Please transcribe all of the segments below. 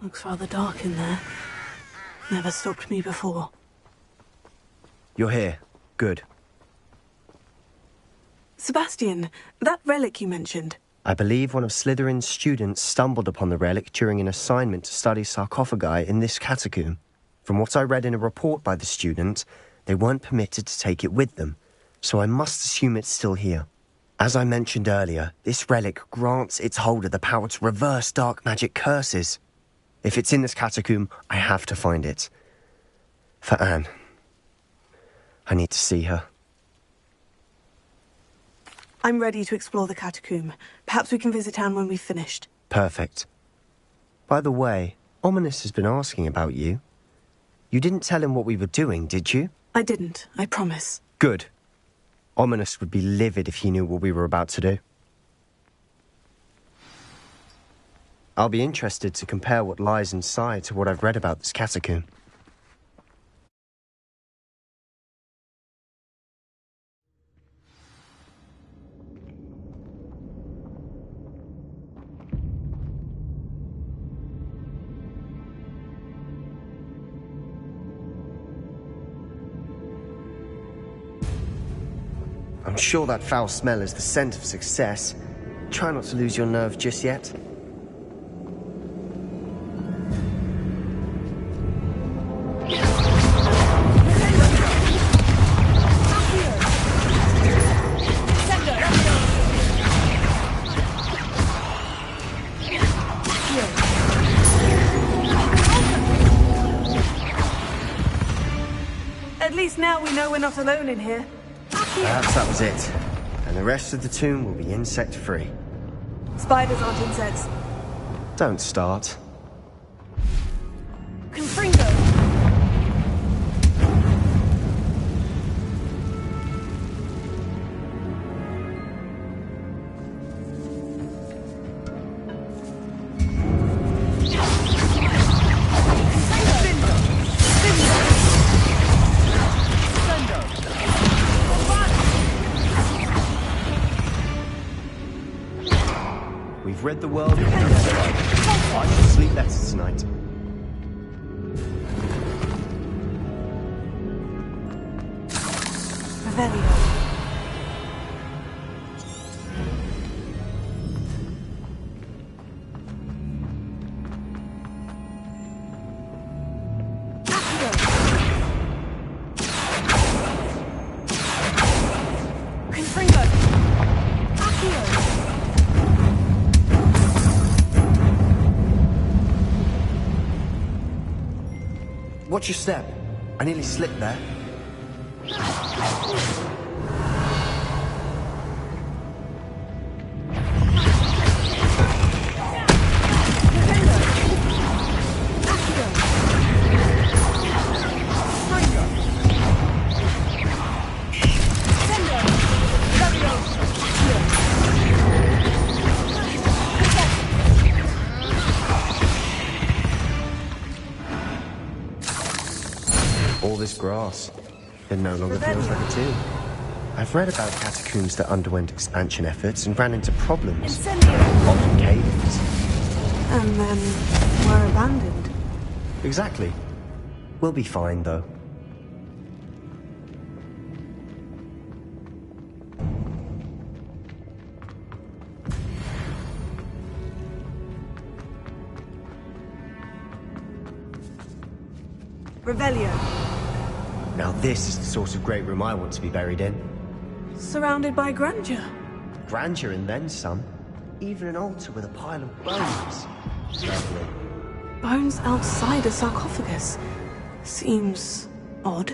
Looks rather dark in there. Never stopped me before. You're here. Good. Sebastian, that relic you mentioned. I believe one of Slytherin's students stumbled upon the relic during an assignment to study sarcophagi in this catacomb. From what I read in a report by the student, they weren't permitted to take it with them, so I must assume it's still here. As I mentioned earlier, this relic grants its holder the power to reverse dark magic curses. If it's in this catacomb, I have to find it. For Anne. I need to see her. I'm ready to explore the catacomb. Perhaps we can visit Anne when we've finished. Perfect. By the way, Ominous has been asking about you. You didn't tell him what we were doing, did you? I didn't, I promise. Good. Ominous would be livid if he knew what we were about to do. I'll be interested to compare what lies inside to what I've read about this catacomb. I'm sure that foul smell is the scent of success. Try not to lose your nerve just yet. At least now we know we're not alone in here. Perhaps that was it. And the rest of the tomb will be insect-free. Spiders aren't insects. Don't start. Confringo! We've read the world and done it right. I shall sleep better tonight. Revelio. Confringo. Accio. Watch your step. I nearly slipped there. All this grass. It no longer feels like a tomb. I've read about catacombs that underwent expansion efforts and ran into problems. Often cave-ins. And then were abandoned. Exactly. We'll be fine, though. Revelio. Now this is the sort of great room I want to be buried in. Surrounded by grandeur. Grandeur and then some. Even an altar with a pile of bones. Lovely. Bones outside a sarcophagus. Seems odd.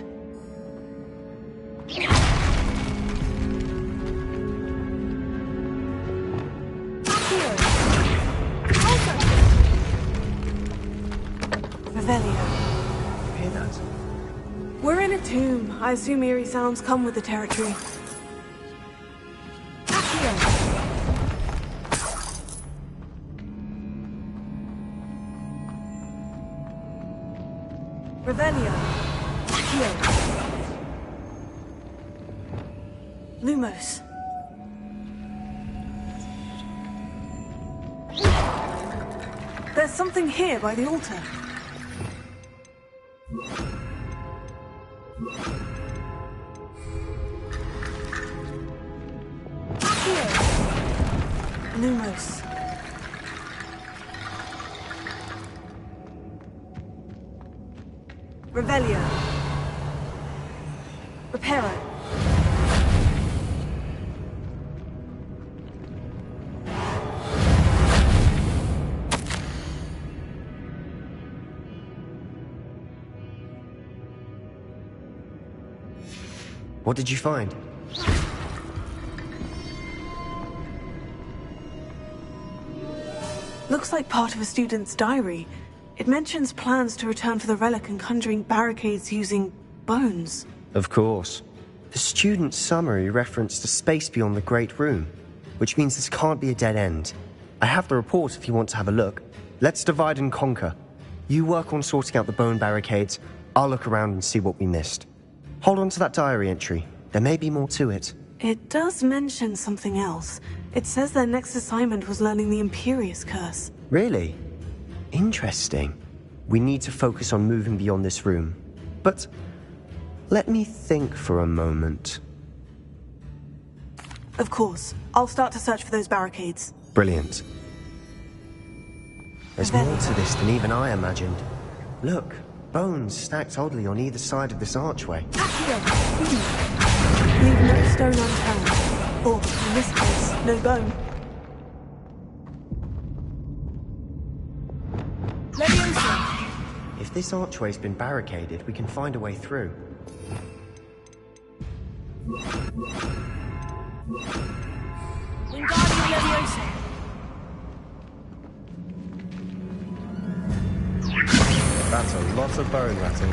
Revelio. Hear that? We're in a tomb. I assume eerie sounds come with the territory. Revelio. Accio. Lumos. There's something here by the altar. Lumos. Revelio. Reparo. What did you find? Looks like part of a student's diary. It mentions plans to return for the relic and conjuring barricades using bones. Of course. The student's summary referenced a space beyond the Great Room, which means this can't be a dead end. I have the report if you want to have a look. Let's divide and conquer. You work on sorting out the bone barricades. I'll look around and see what we missed. Hold on to that diary entry. There may be more to it. It does mention something else. It says their next assignment was learning the Imperious Curse. Really? Interesting. We need to focus on moving beyond this room. But let me think for a moment. Of course. I'll start to search for those barricades. Brilliant. There's more to this than even I imagined. Look, bones stacked oddly on either side of this archway. Leave no stone unturned. Or, in this case, no bone. Leviosa! If this archway's been barricaded, we can find a way through. Wingardium Leviosa! That's a lot of bone rattle.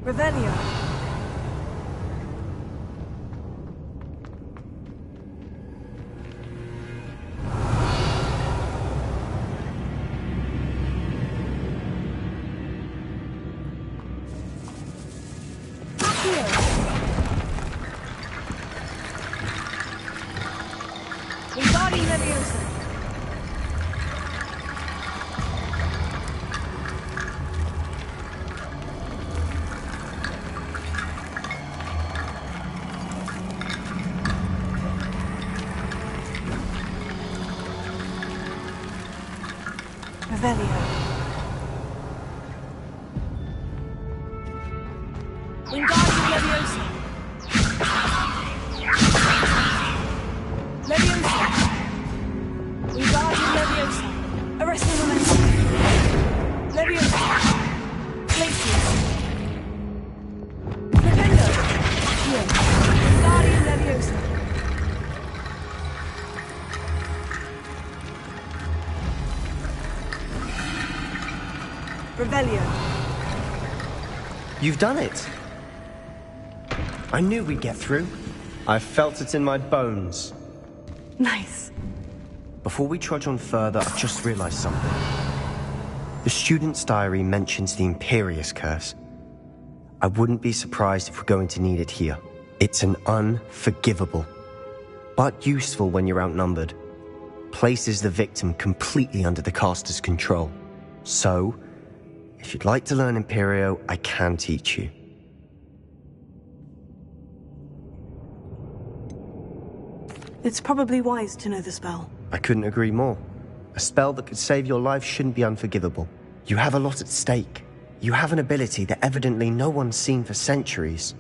Revelio. Wingardium Leviosa. Revelio. Wingardium Leviosa. Leviosa. Wingardium Leviosa. Arresting momentum. Leviosa. Glacius. Crescendo. Accio. Wingardium Leviosa. Revelio. You've done it. I knew we'd get through. I felt it in my bones. Nice. Before we trudge on further, I've just realized something. The student's diary mentions the Imperious Curse. I wouldn't be surprised if we're going to need it here. It's an unforgivable, but useful when you're outnumbered. Places the victim completely under the caster's control. So, if you'd like to learn Imperio, I can teach you. It's probably wise to know the spell. I couldn't agree more. A spell that could save your life shouldn't be unforgivable. You have a lot at stake. You have an ability that evidently no one's seen for centuries.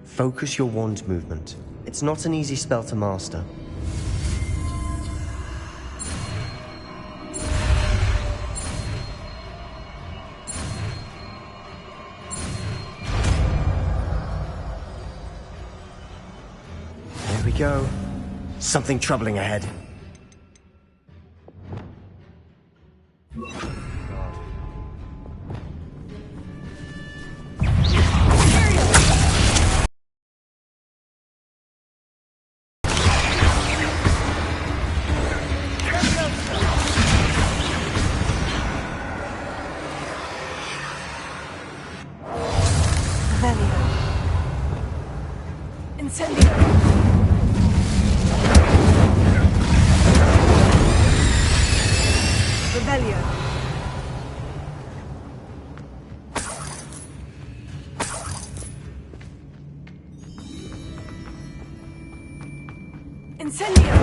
Focus your wand's movement. It's not an easy spell to master. There we go. Something troubling ahead. Incendio. Revelio. Incendio.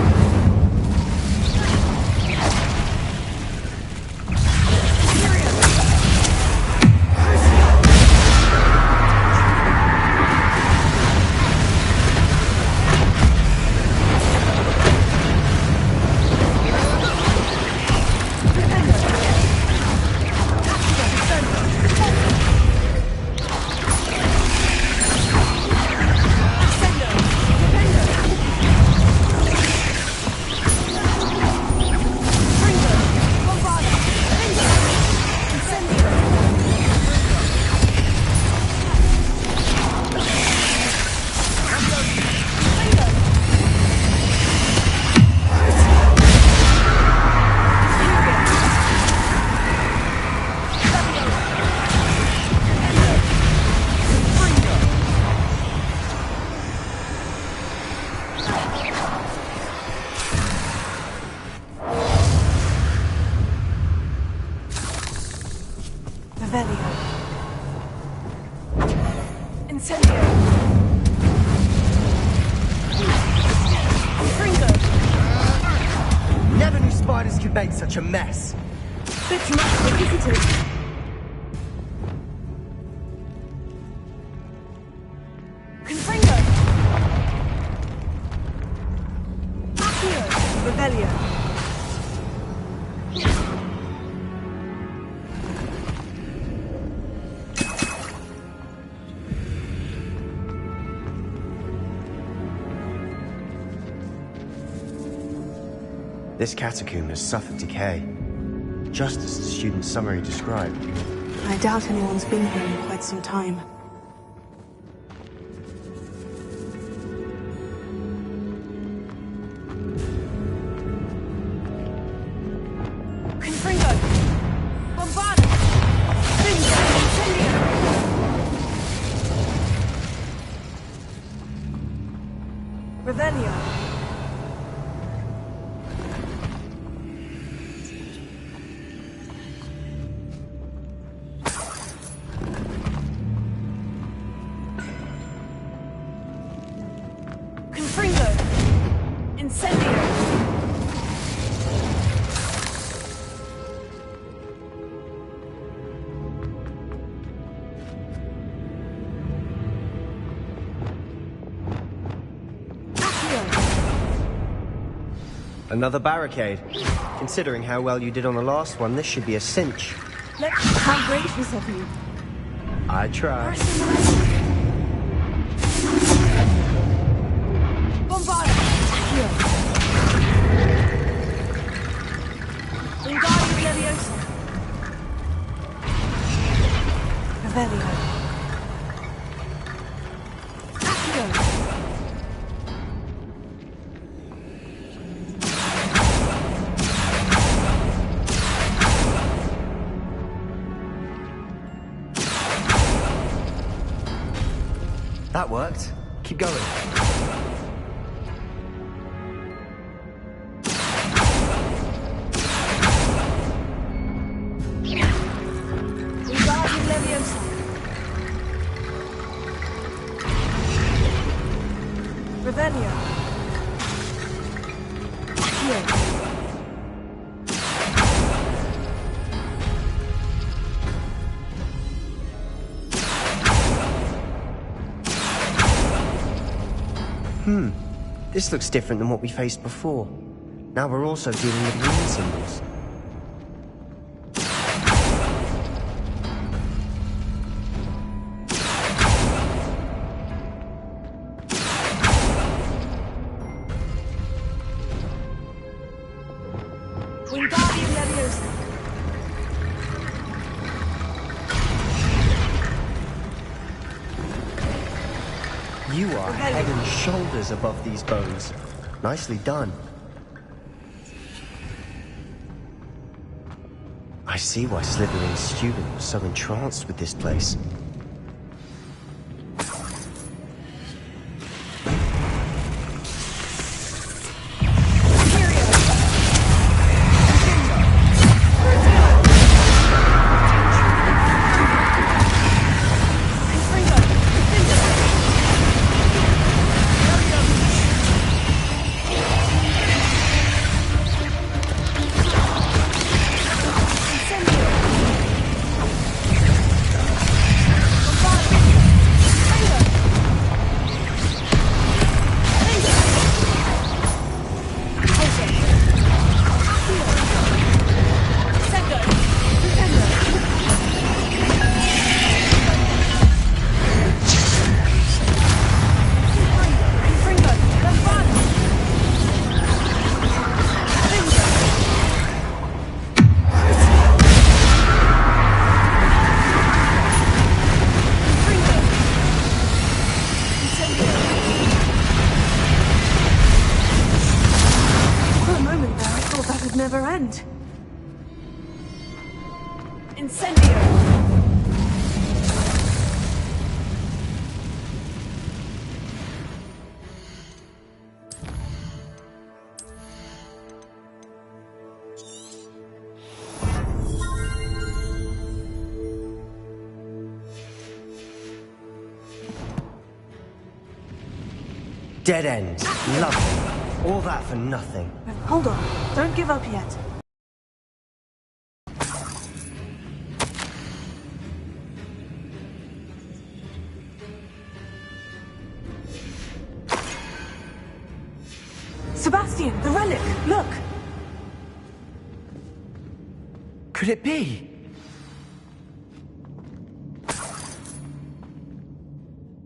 Revelio. Incendio. Fringo. Never knew spiders could make such a mess. Bit much for visitors. Confringo. Accio. Revelio. This catacomb has suffered decay, just as the student's summary described. I doubt anyone's been here in quite some time. Confringo! Bombarded! Incendio! Revelio! Confringo! Incendio! Another barricade. Considering how well you did on the last one, this should be a cinch. How gracious of you. I tried. Bombarded! Wingardium Leviosa! Revelio. Accio! That worked. Keep going. Wingardium Leviosa! Revelio! Accio! This looks different than what we faced before. Now we're also dealing with rune symbols. Wingardium Leviosa! You are head and shoulders above these bones. Nicely done. I see why Slytherin's student was so entranced with this place. Never end. Incendio! Dead end. Lovely. All that for nothing. Hold on. Don't give up yet. Sebastian, the relic! Look! Could it be?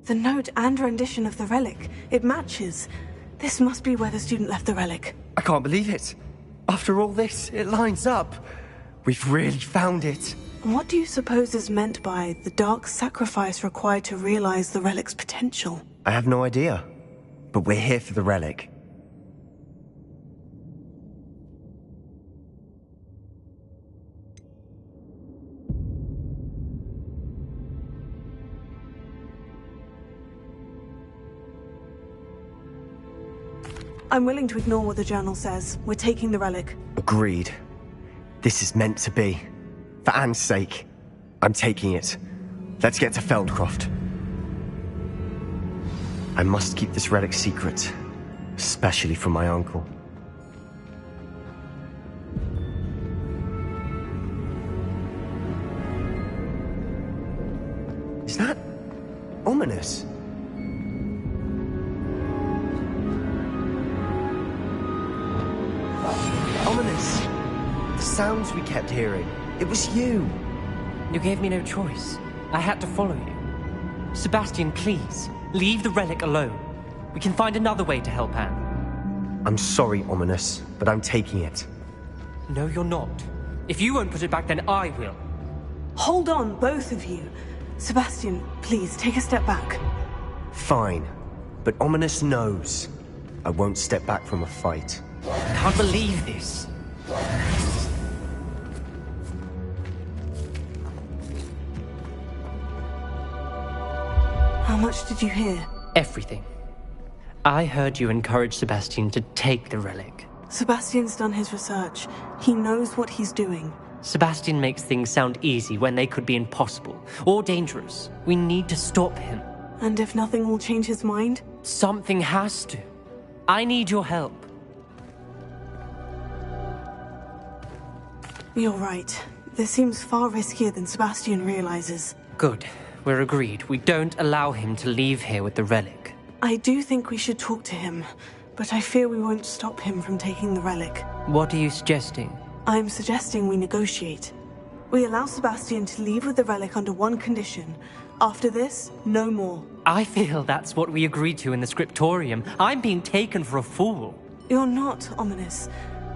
The note and rendition of the relic. It matches. This must be where the student left the relic. I can't believe it. After all this, it lines up. We've really found it. What do you suppose is meant by the dark sacrifice required to realize the relic's potential? I have no idea. But we're here for the relic. I'm willing to ignore what the journal says. We're taking the relic. Agreed. This is meant to be. For Anne's sake, I'm taking it. Let's get to Feldcroft. I must keep this relic secret, especially from my uncle. Is that ominous? Ominous. The sounds we kept hearing. It was you. You gave me no choice. I had to follow you. Sebastian, please, leave the relic alone. We can find another way to help Anne. I'm sorry, Ominous, but I'm taking it. No, you're not. If you won't put it back, then I will. Hold on, both of you. Sebastian, please, take a step back. Fine. But Ominous knows. I won't step back from a fight. I can't believe this. How much did you hear? Everything. I heard you encourage Sebastian to take the relic. Sebastian's done his research. He knows what he's doing. Sebastian makes things sound easy when they could be impossible or dangerous. We need to stop him. And if nothing will change his mind? Something has to. I need your help. You're right. This seems far riskier than Sebastian realizes. Good. We're agreed. We don't allow him to leave here with the relic. I do think we should talk to him, but I fear we won't stop him from taking the relic. What are you suggesting? I'm suggesting we negotiate. We allow Sebastian to leave with the relic under one condition. After this, no more. I feel that's what we agreed to in the scriptorium. I'm being taken for a fool. You're not, Ominous.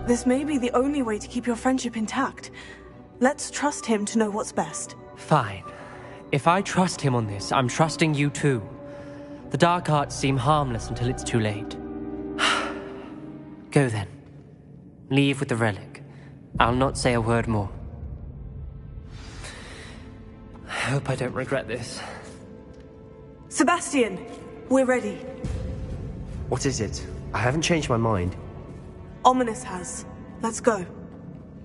This may be the only way to keep your friendship intact. Let's trust him to know what's best. Fine. If I trust him on this, I'm trusting you too. The dark arts seem harmless until it's too late. Go then. Leave with the relic. I'll not say a word more. I hope I don't regret this. Sebastian! We're ready. What is it? I haven't changed my mind. Ominous has. Let's go.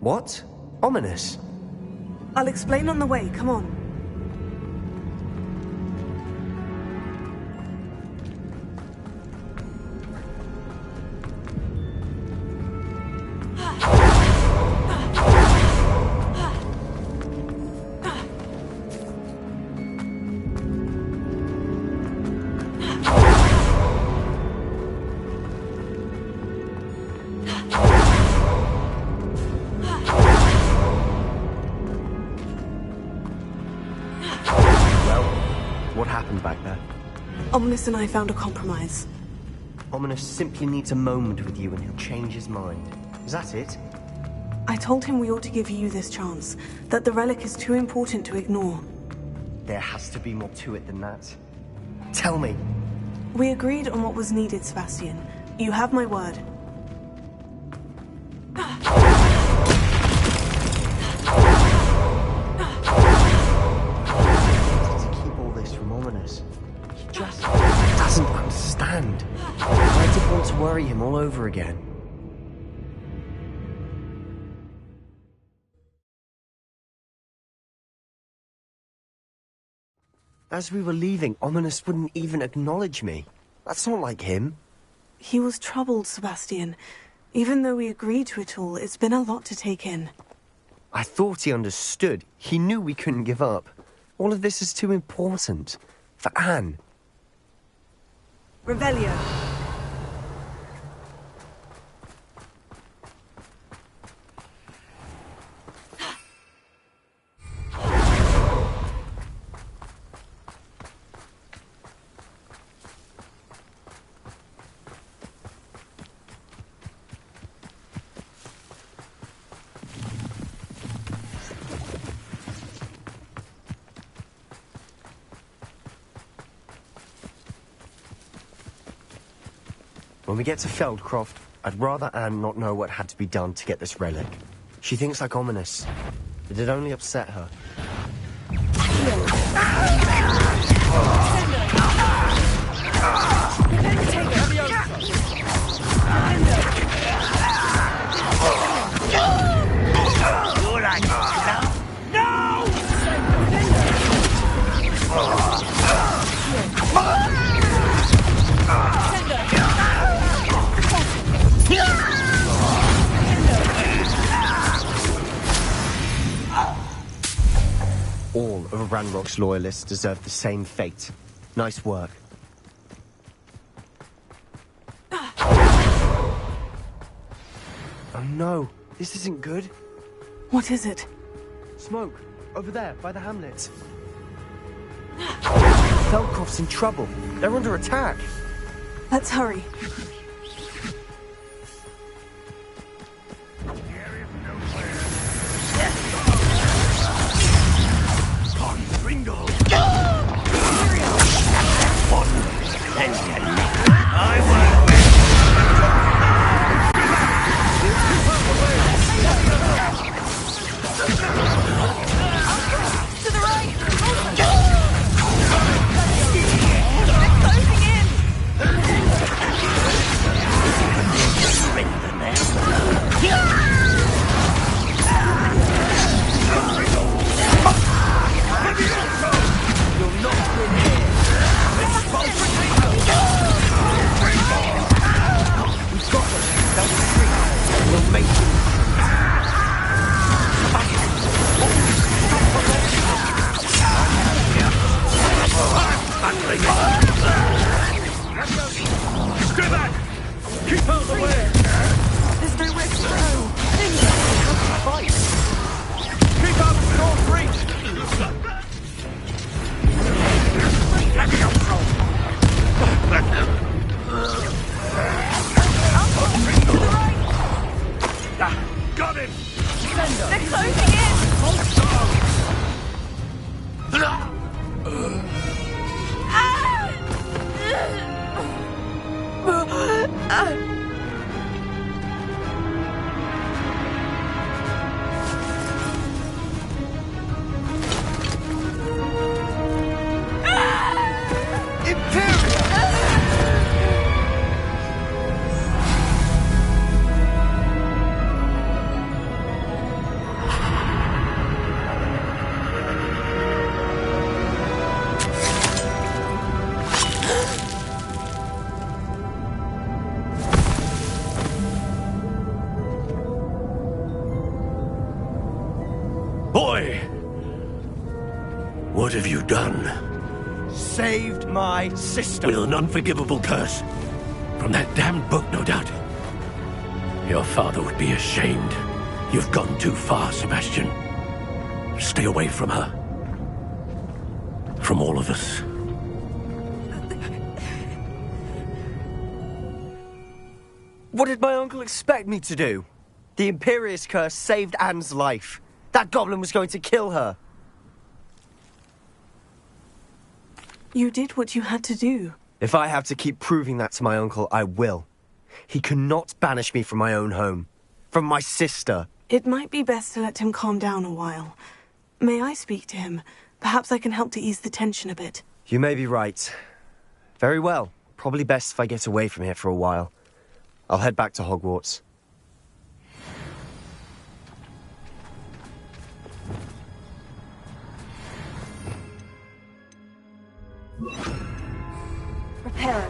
What? Ominous? I'll explain on the way. Come on. What happened back there? Ominous and I found a compromise. Ominous simply needs a moment with you and he'll change his mind. Is that it? I told him we ought to give you this chance, that the relic is too important to ignore. There has to be more to it than that. Tell me. We agreed on what was needed, Sebastian. You have my word. He just doesn't understand. I didn't want to worry him all over again. As we were leaving, Ominous wouldn't even acknowledge me. That's not like him. He was troubled, Sebastian. Even though we agreed to it all, it's been a lot to take in. I thought he understood. He knew we couldn't give up. All of this is too important. For Anne. Revelio. When we get to Feldcroft, I'd rather Anne not know what had to be done to get this relic. She thinks like ominous. It'd only upset her. All of Ranrock's loyalists deserve the same fate. Nice work. Oh no, this isn't good. What is it? Smoke, over there, by the hamlet. Feldcroft's in trouble. They're under attack. Let's hurry. Boy! What have you done? Saved my sister. With an unforgivable curse. From that damned book, no doubt. Your father would be ashamed. You've gone too far, Sebastian. Stay away from her. From all of us. What did my uncle expect me to do? The Imperious curse saved Anne's life. That goblin was going to kill her. You did what you had to do. If I have to keep proving that to my uncle, I will. He cannot banish me from my own home. From my sister. It might be best to let him calm down a while. May I speak to him? Perhaps I can help to ease the tension a bit. You may be right. Very well. Probably best if I get away from here for a while. I'll head back to Hogwarts. Prepare.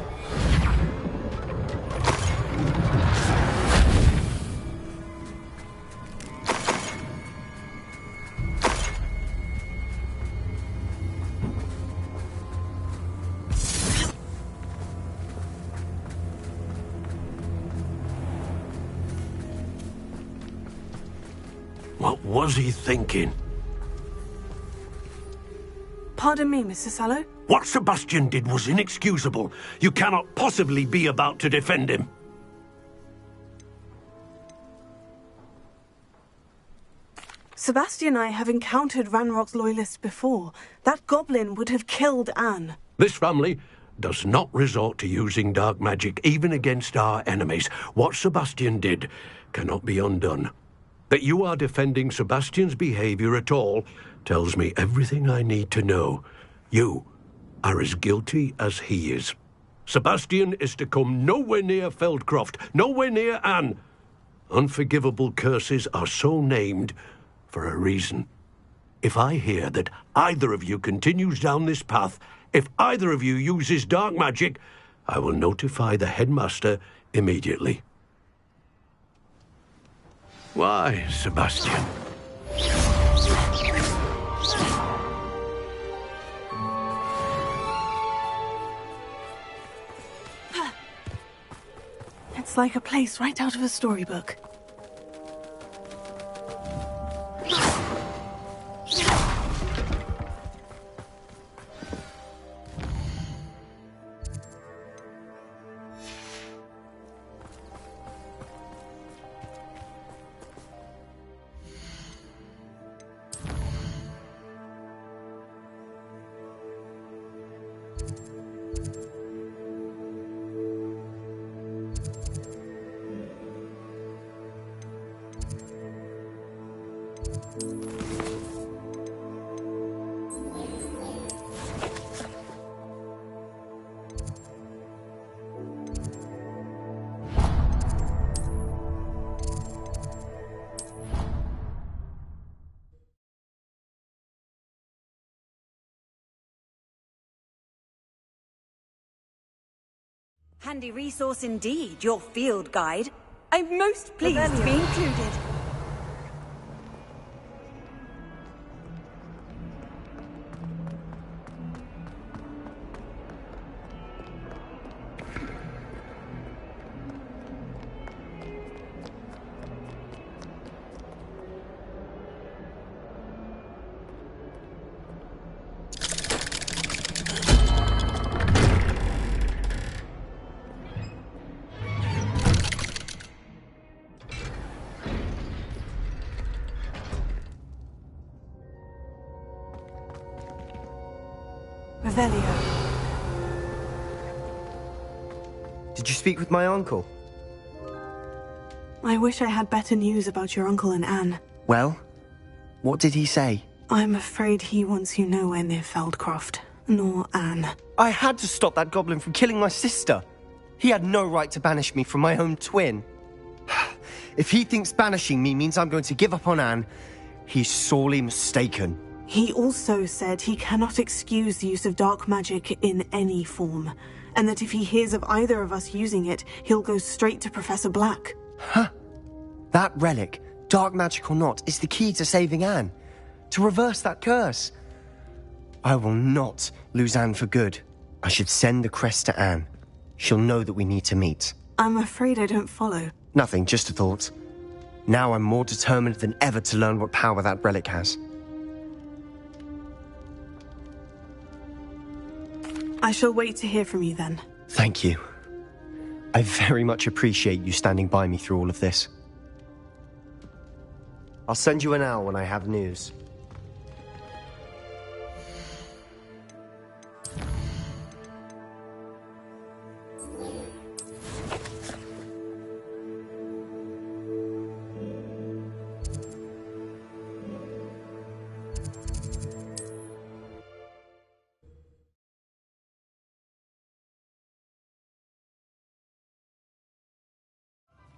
What was he thinking? Pardon me, Mr. Sallow? What Sebastian did was inexcusable. You cannot possibly be about to defend him. Sebastian and I have encountered Ranrock's loyalists before. That goblin would have killed Anne. This family does not resort to using dark magic even against our enemies. What Sebastian did cannot be undone. That you are defending Sebastian's behavior at all tells me everything I need to know. You are as guilty as he is. Sebastian is to come nowhere near Feldcroft, nowhere near Anne. Unforgivable curses are so named for a reason. If I hear that either of you continues down this path, if either of you uses dark magic, I will notify the headmaster immediately. Why, Sebastian? It's like a place right out of a storybook. Handy resource indeed, your field guide. I'm most pleased to be included. Revelio. Did you speak with my uncle? I wish I had better news about your uncle and Anne. Well, what did he say? I'm afraid he wants you nowhere near Feldcroft, nor Anne. I had to stop that goblin from killing my sister. He had no right to banish me from my own twin. If he thinks banishing me means I'm going to give up on Anne, he's sorely mistaken. He also said he cannot excuse the use of dark magic in any form, and that if he hears of either of us using it, he'll go straight to Professor Black. Huh? That relic, dark magic or not, is the key to saving Anne. To reverse that curse. I will not lose Anne for good. I should send the crest to Anne. She'll know that we need to meet. I'm afraid I don't follow. Nothing, just a thought. Now I'm more determined than ever to learn what power that relic has. I shall wait to hear from you then. Thank you. I very much appreciate you standing by me through all of this. I'll send you an owl when I have news.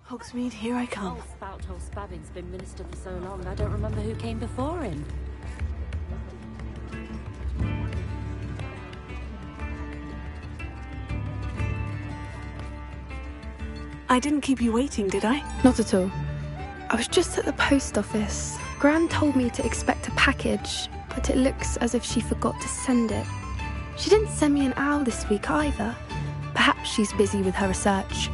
Hogsmeade, here I come. Oh, Spout-hole Spabbing's been minister for so long, I don't remember who came before him. I didn't keep you waiting, did I? Not at all. I was just at the post office. Gran told me to expect a package, but it looks as if she forgot to send it. She didn't send me an owl this week either. Perhaps she's busy with her research.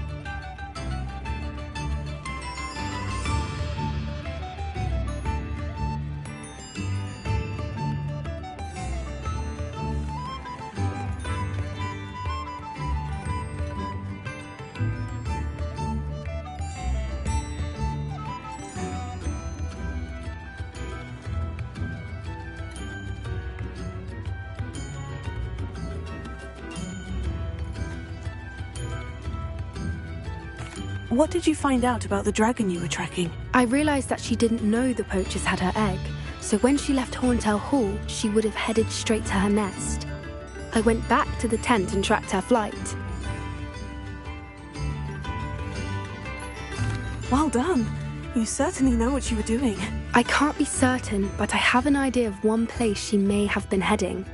What did you find out about the dragon you were tracking? I realized that she didn't know the poachers had her egg, so when she left Horntail Hall, she would have headed straight to her nest. I went back to the tent and tracked her flight. Well done. You certainly know what you were doing. I can't be certain, but I have an idea of one place she may have been heading.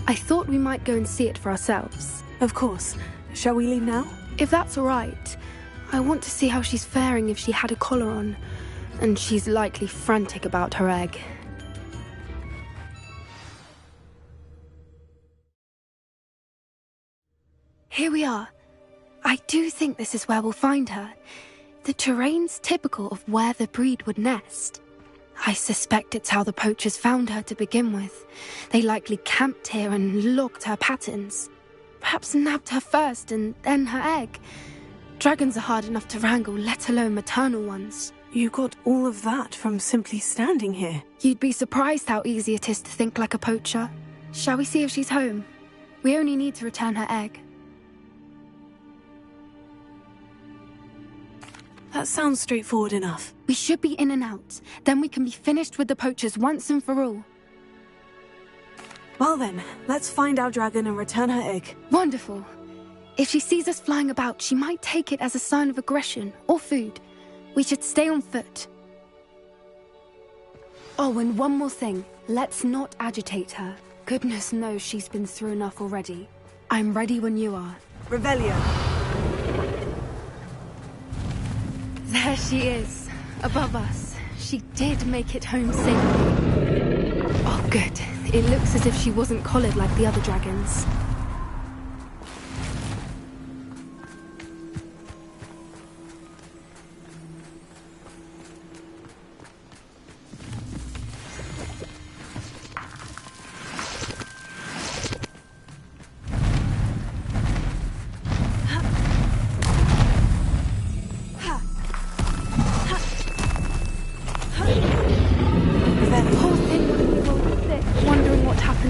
I thought we might go and see it for ourselves. Of course. Shall we leave now? If that's all right. I want to see how she's faring if she had a collar on. And she's likely frantic about her egg. Here we are. I do think this is where we'll find her. The terrain's typical of where the breed would nest. I suspect it's how the poachers found her to begin with. They likely camped here and logged her patterns. Perhaps nabbed her first and then her egg. Dragons are hard enough to wrangle, let alone maternal ones. You got all of that from simply standing here. You'd be surprised how easy it is to think like a poacher. Shall we see if she's home? We only need to return her egg. That sounds straightforward enough. We should be in and out. Then we can be finished with the poachers once and for all. Well then, let's find our dragon and return her egg. Wonderful. If she sees us flying about, she might take it as a sign of aggression or food. We should stay on foot. Oh, and one more thing. Let's not agitate her. Goodness knows she's been through enough already. I'm ready when you are. Revelio. There she is, above us. She did make it home safely. Oh, good. It looks as if she wasn't collared like the other dragons.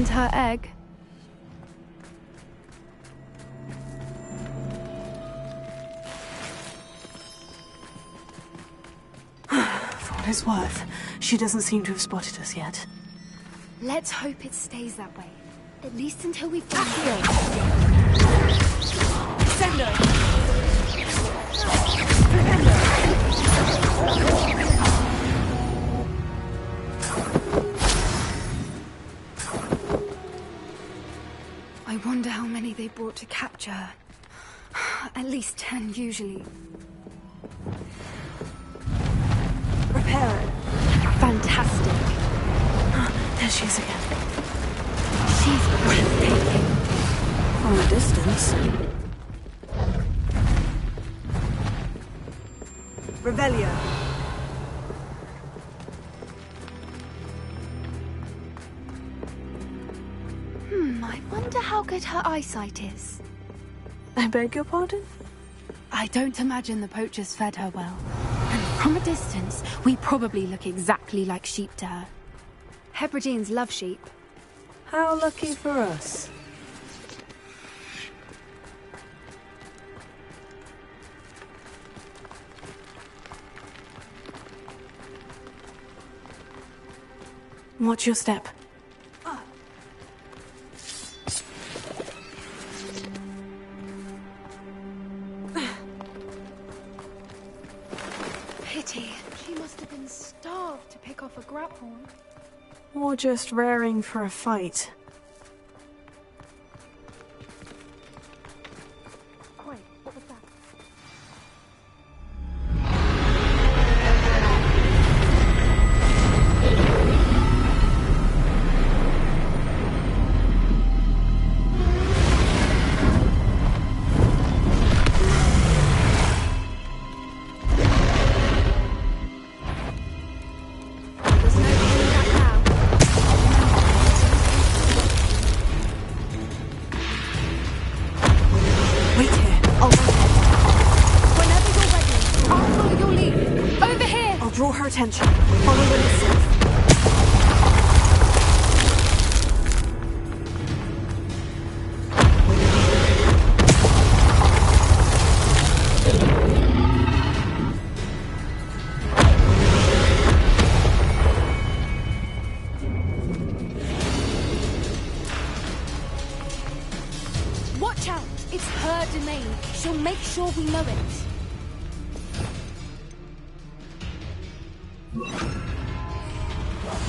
Her egg. For what it's worth, she doesn't seem to have spotted us yet. Let's hope it stays that way. At least until we find her. I wonder how many they brought to capture her. At least 10, usually. Repair it. Fantastic. There she is again. She's breathtaking. From a distance. Revelio. I wonder how good her eyesight is. I beg your pardon? I don't imagine the poachers fed her well. And from a distance, we probably look exactly like sheep to her. Hebrideans love sheep. How lucky for us. Watch your step. Pity. She must have been starved to pick off a grapple. Or just raring for a fight. Wait, what was that? Attention. Follow when it's safe. It's her domain. She'll make sure we know it.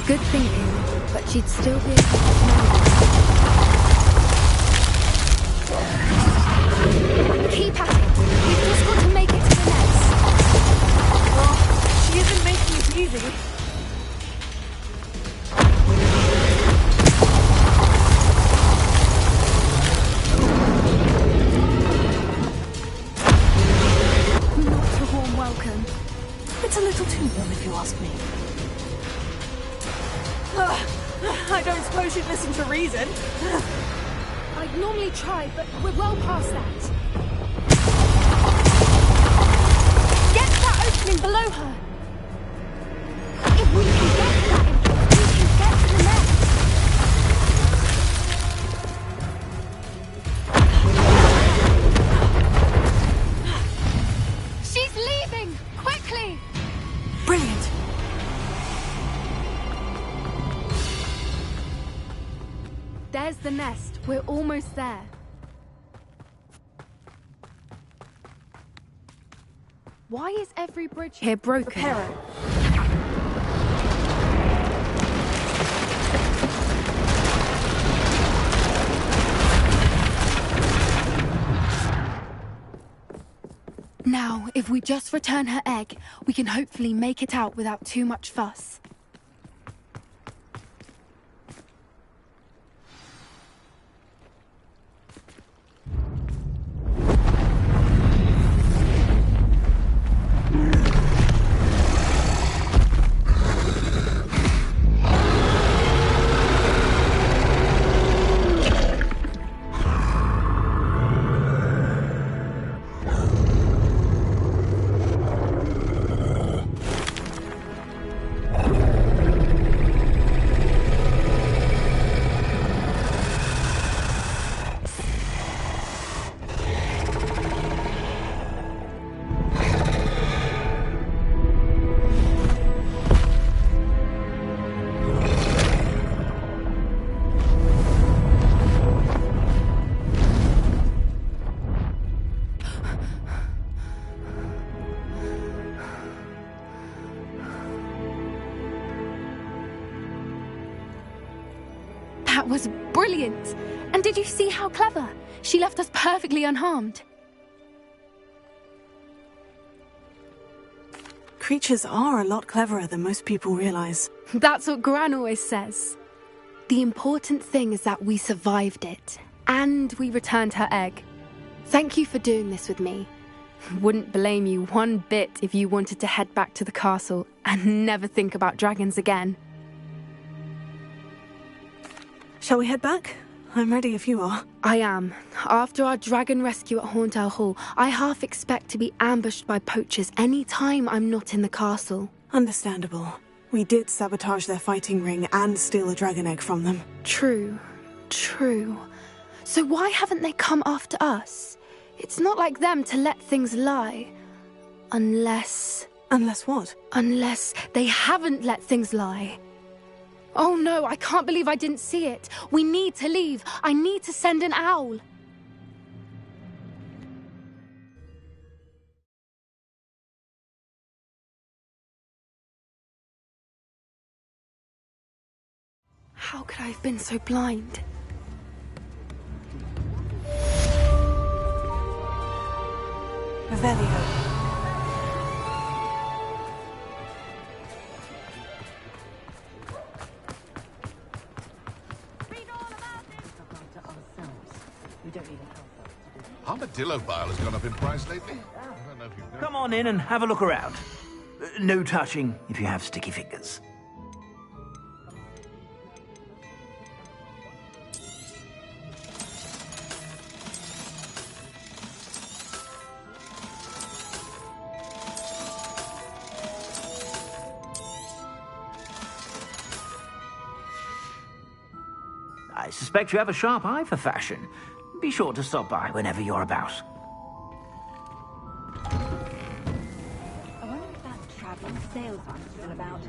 Good thinking, but she'd still be able to manage. Keep at it. We've just got to make it to the nets. Oh, she isn't making it easy. Not a warm welcome. It's a little too warm if you ask me. I don't suppose you'd listen to reason. I'd normally try, but we're well past that. Get that opening below her. If we can get to that entrance, we can get to the net. She's leaving! Quickly! Brilliant. There's the nest. We're almost there. Why is every bridge here broken? Repair it. Now, if we just return her egg, we can hopefully make it out without too much fuss. That was brilliant! And did you see how clever? She left us perfectly unharmed. Creatures are a lot cleverer than most people realize. That's what Gran always says. The important thing is that we survived it. And we returned her egg. Thank you for doing this with me. Wouldn't blame you one bit if you wanted to head back to the castle and never think about dragons again. Shall we head back? I'm ready if you are. I am. After our dragon rescue at Hauntel Hall, I half expect to be ambushed by poachers any time I'm not in the castle. Understandable. We did sabotage their fighting ring and steal a dragon egg from them. True. True. So why haven't they come after us? It's not like them to let things lie. Unless... Unless what? Unless they haven't let things lie. Oh no, I can't believe I didn't see it. We need to leave. I need to send an owl. How could I have been so blind? Revelio. Armadillo bile has gone up in price lately. I don't know if you've Come on in and have a look around. No touching if you have sticky fingers. I suspect you have a sharp eye for fashion. Be sure to stop by whenever you're about. I wonder if that traveling salesman's still about.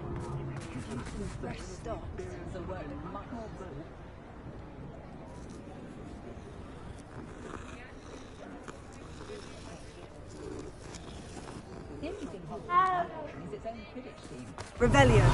Fresh stock is a word much more good. Revelio.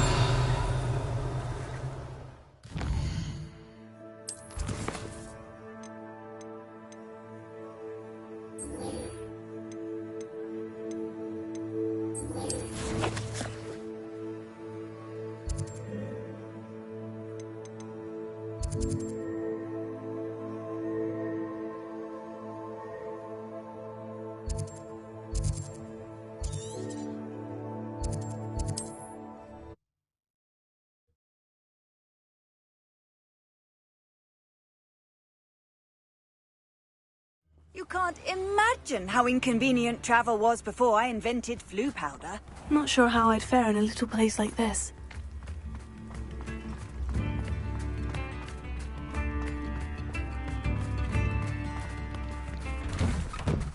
You can't imagine how inconvenient travel was before I invented flu powder. Not sure how I'd fare in a little place like this.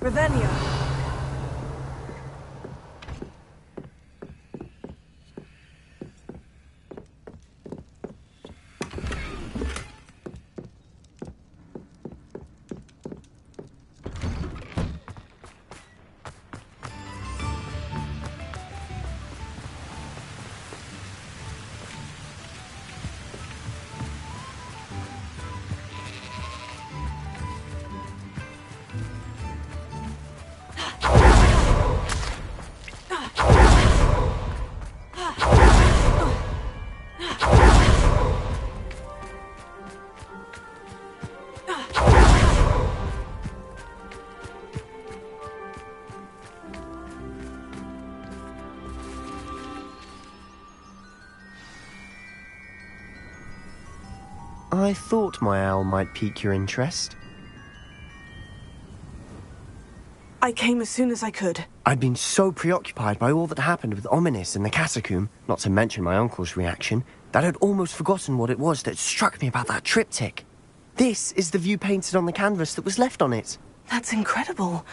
Revelio. I thought my owl might pique your interest. I came as soon as I could. I'd been so preoccupied by all that happened with Ominis and the catacomb, not to mention my uncle's reaction, that I'd almost forgotten what it was that struck me about that triptych. This is the view painted on the canvas that was left on it. That's incredible.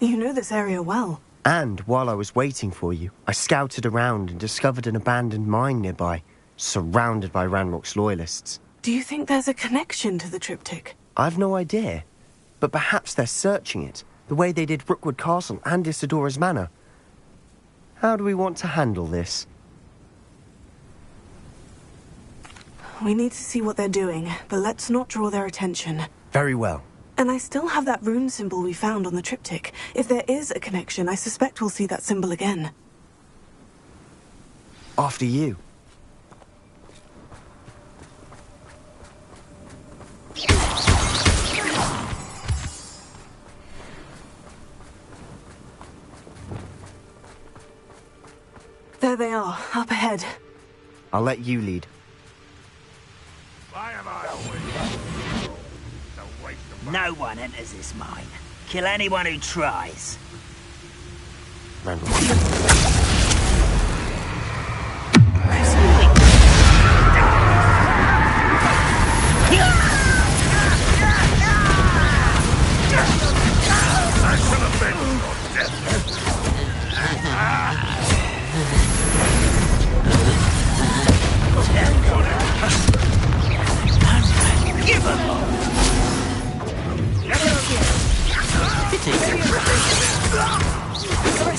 You know this area well. And while I was waiting for you, I scouted around and discovered an abandoned mine nearby, surrounded by Ranrock's loyalists. Do you think there's a connection to the triptych? I've no idea, but perhaps they're searching it, the way they did Rookwood Castle and Isidora's Manor. How do we want to handle this? We need to see what they're doing, but let's not draw their attention. Very well. And I still have that rune symbol we found on the triptych. If there is a connection, I suspect we'll see that symbol again. After you. There they are, up ahead. I'll let you lead. Why am I always? It's a waste of No one enters this mine. Kill anyone who tries. Randall. I should have been your death. Give him!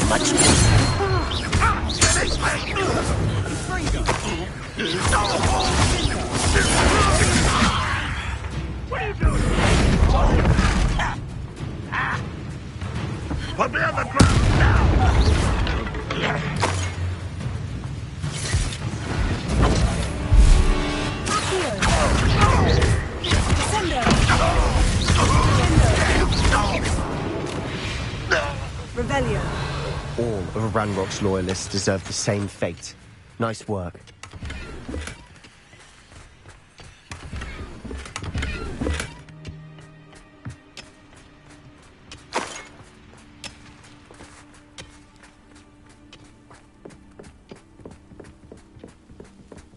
Much What are you doing? Put me on the ground now! Revelio. All of Ranrock's loyalists deserve the same fate. Nice work.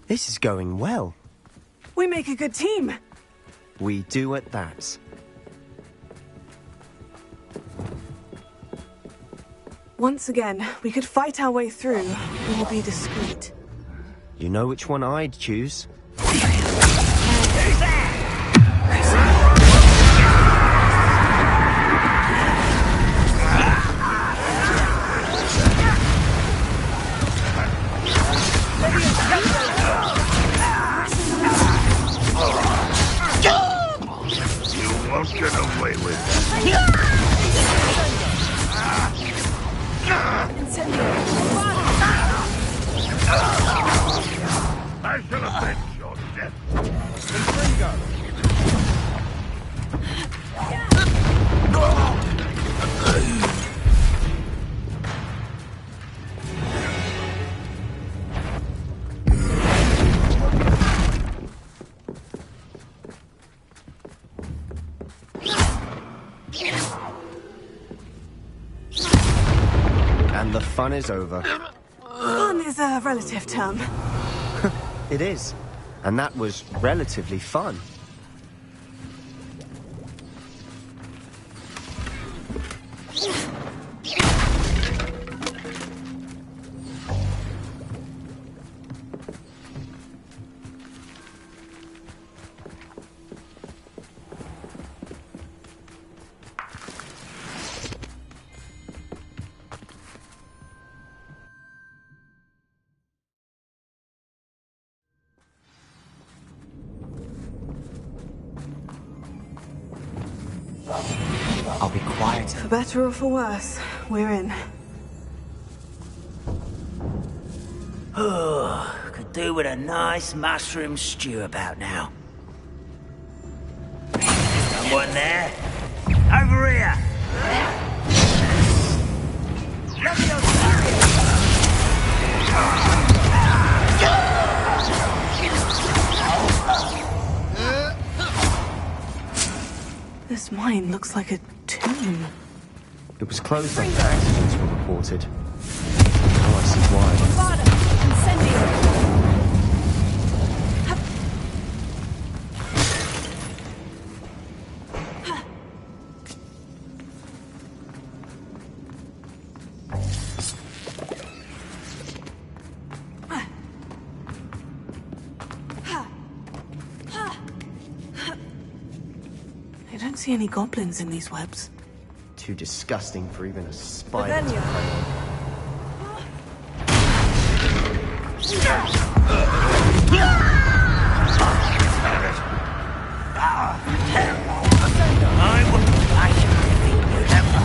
This is going well. We make a good team. We do at that. Once again, we could fight our way through, or be discreet. You know which one I'd choose? Don't get away with I shall avenge your death. And the fun is over. Fun is a relative term. It is. And that was relatively fun. I'll be quiet. For better or for worse, we're in. Could do with a nice mushroom stew about now. Someone there? Over here! This mine looks like a tomb. It was closed after accidents were reported. Now I see why. I don't see any goblins in these webs. Too disgusting for even a spider to prey I wouldn't like to defeat you ever.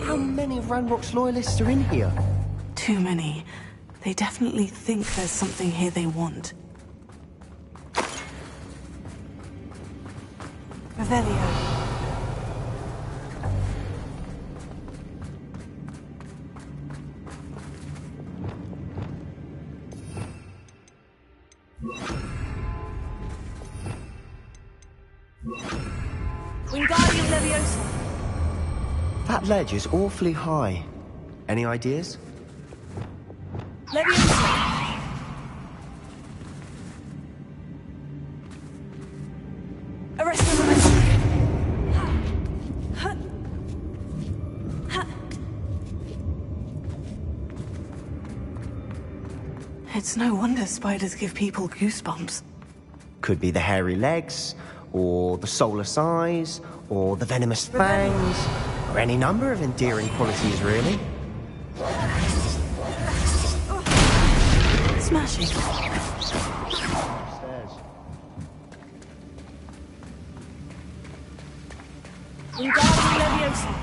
How many of Ranrock's loyalists are in here? Too many. They definitely think there's something here they want. Revelio. Wingardium Leviosa. That ledge is awfully high. Any ideas? Leviosa. Arrest the momentum. It's no wonder spiders give people goosebumps. Could be the hairy legs, or the soulless eyes, or the venomous fangs, or any number of endearing qualities, really. Smashing. Wingardium Leviosa.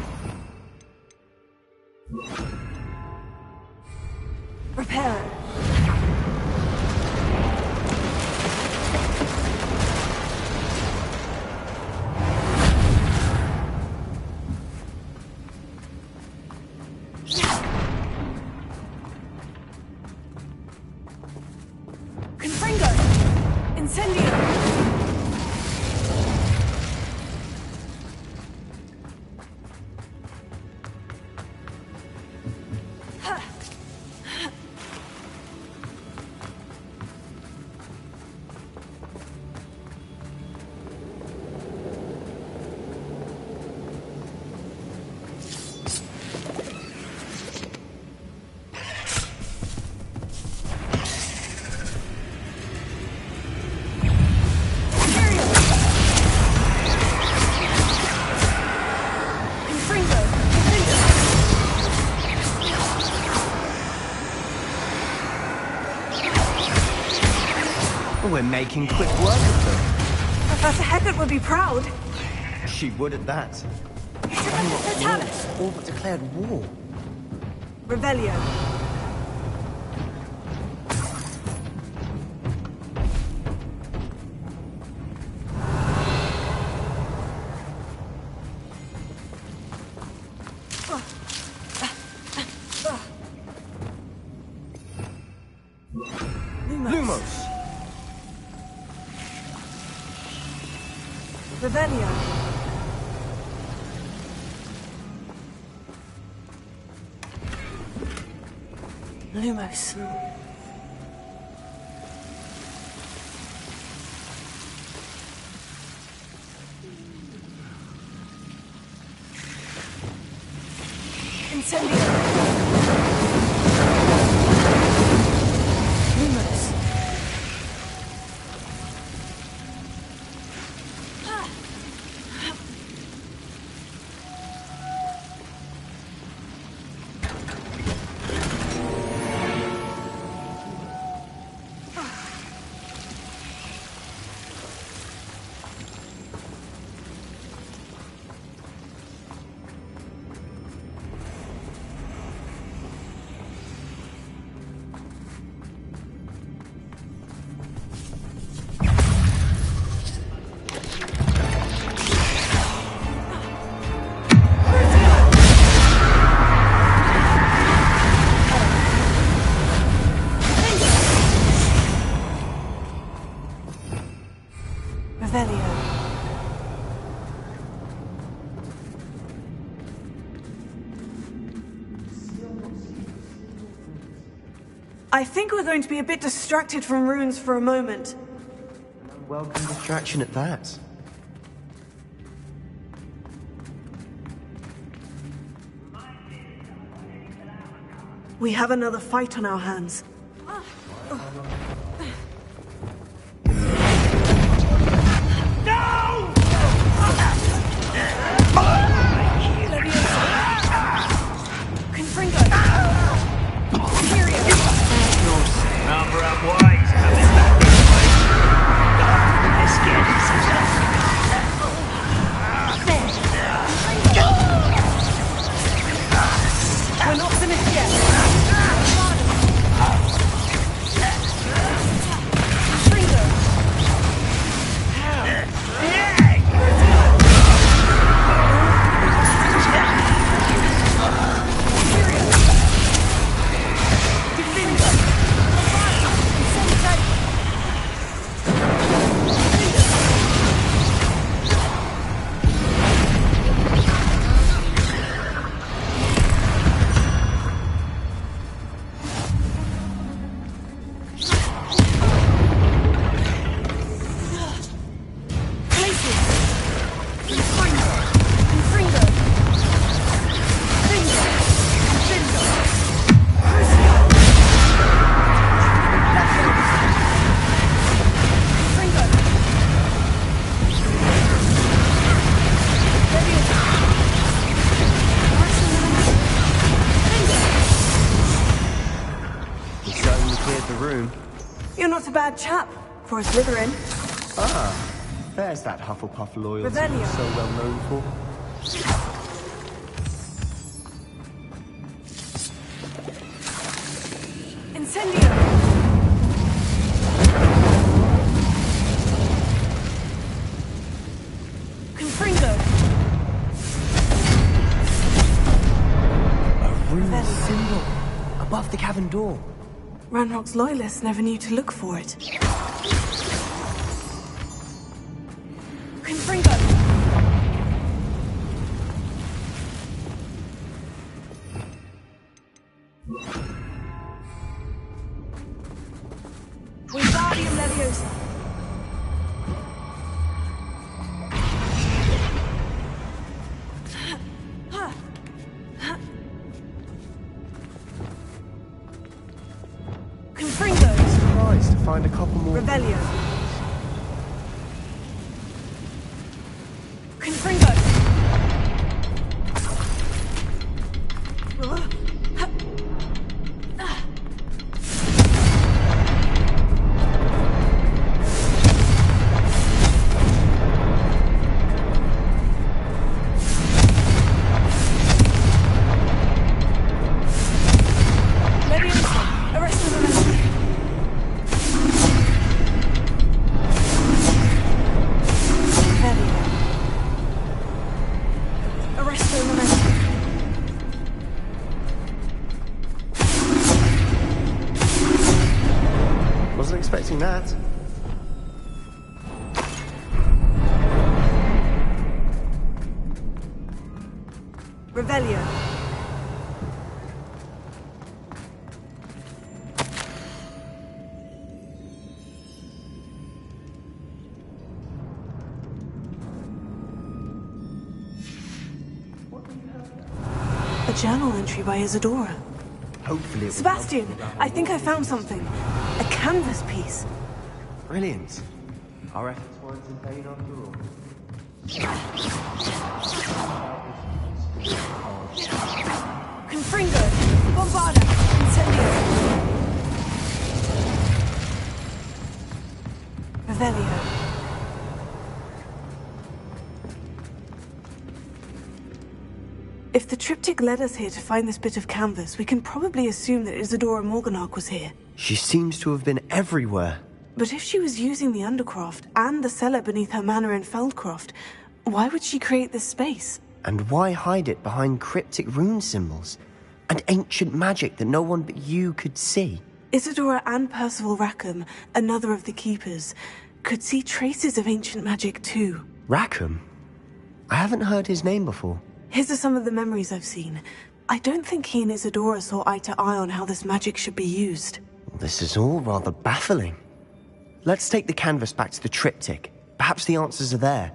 Reparo. Confringo. Incendio. making quick work of them. Professor Heckert would be proud. She would at that. Totalis! All but declared war. Revelio. Lumos. Revelio. Lumos. Incendio. Lumos. Revelio. I think we're going to be a bit distracted from runes for a moment. Welcome distraction at that. We have another fight on our hands. We're not finished yet. You're not a bad chap for a Slytherin. Ah, there's that Hufflepuff loyalty you're so well known for. Incendio! Confringo! A rune symbol above the cavern door. Ranrock's loyalists never knew to look for it. Confringo! Wingardium Leviosa! Surprised to find a couple more. Revelio. Confringo. Revelio. A journal entry by Isadora. Hopefully it will Sebastian, I think I found something. A canvas piece. Brilliant. Our efforts weren't in vain after all. Confringo, Bombarda, Incendio. Revelio. If the triptych led us here to find this bit of canvas, we can probably assume that Isadora Morganach was here. She seems to have been everywhere. But if she was using the Undercroft and the cellar beneath her manor in Feldcroft, why would she create this space? And why hide it behind cryptic rune symbols? And ancient magic that no one but you could see? Isadora and Percival Rackham, another of the Keepers, could see traces of ancient magic too. Rackham? I haven't heard his name before. His are some of the memories I've seen. I don't think he and Isadora saw eye to eye on how this magic should be used. This is all rather baffling. Let's take the canvas back to the triptych. Perhaps the answers are there.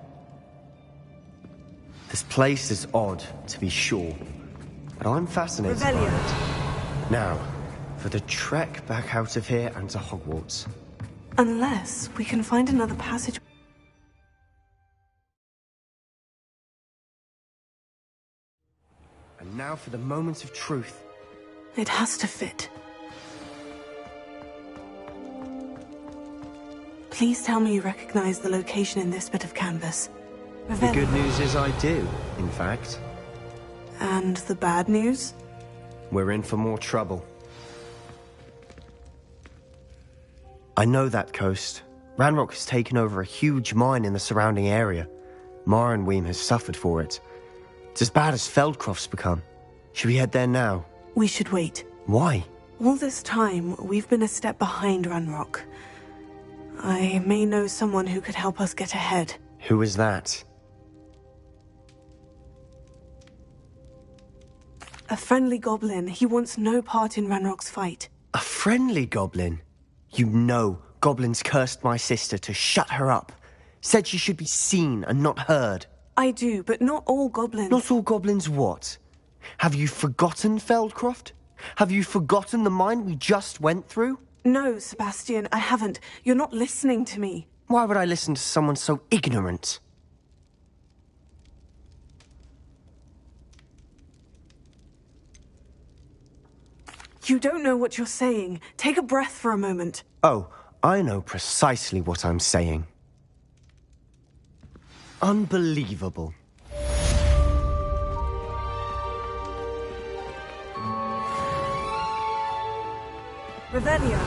This place is odd, to be sure, but I'm fascinated by it. Now, for the trek back out of here and to Hogwarts. Unless we can find another passage. And now for the moment of truth. It has to fit. Please tell me you recognize the location in this bit of canvas. The good news is I do, in fact. And the bad news? We're in for more trouble. I know that coast. Ranrock has taken over a huge mine in the surrounding area. Marrenweem has suffered for it. It's as bad as Feldcroft's become. Should we head there now? We should wait. Why? All this time, we've been a step behind Ranrock. I may know someone who could help us get ahead. Who is that? A friendly goblin. He wants no part in Ranrock's fight. A friendly goblin? You know goblins cursed my sister to shut her up. Said she should be seen and not heard. I do, but not all goblins. Not all goblins what? Have you forgotten Feldcroft? Have you forgotten the mine we just went through? No, Sebastian, I haven't. You're not listening to me. Why would I listen to someone so ignorant? You don't know what you're saying. Take a breath for a moment. Oh, I know precisely what I'm saying. Unbelievable. Revelio.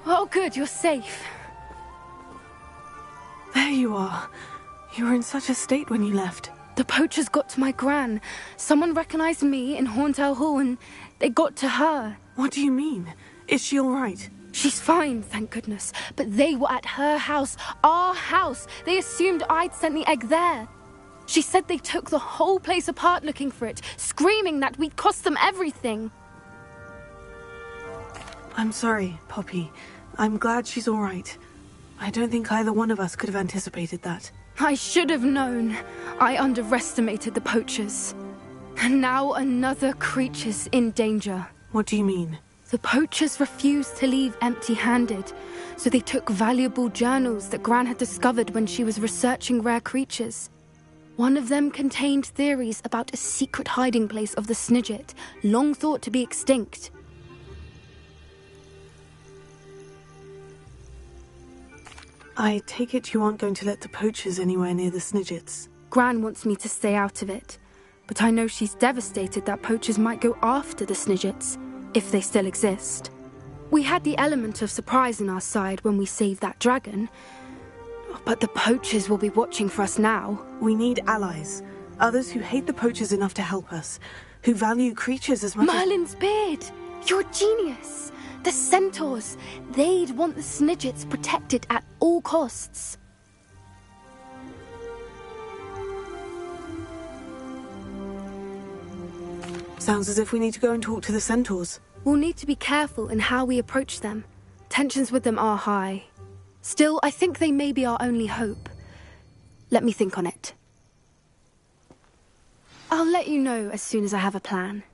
Oh, good, you're safe. There you are. You were in such a state when you left. The poachers got to my gran. Someone recognized me in Horntail Hall and they got to her. What do you mean? Is she all right? She's fine, thank goodness. But they were at her house, our house. They assumed I'd sent the egg there. She said they took the whole place apart looking for it, screaming that we'd cost them everything. I'm sorry, Poppy. I'm glad she's all right. I don't think either one of us could have anticipated that. I should have known. I underestimated the poachers. And now another creature's in danger. What do you mean? The poachers refused to leave empty-handed, so they took valuable journals that Gran had discovered when she was researching rare creatures. One of them contained theories about a secret hiding place of the Snidget, long thought to be extinct. I take it you aren't going to let the poachers anywhere near the Snidgets. Gran wants me to stay out of it, but I know she's devastated that poachers might go after the Snidgets, if they still exist. We had the element of surprise on our side when we saved that dragon, but the poachers will be watching for us now. We need allies, others who hate the poachers enough to help us, who value creatures as much Merlin's beard! You're a genius! The centaurs! They'd want the Snidgets protected at all costs. Sounds as if we need to go and talk to the centaurs. We'll need to be careful in how we approach them. Tensions with them are high. Still, I think they may be our only hope. Let me think on it. I'll let you know as soon as I have a plan.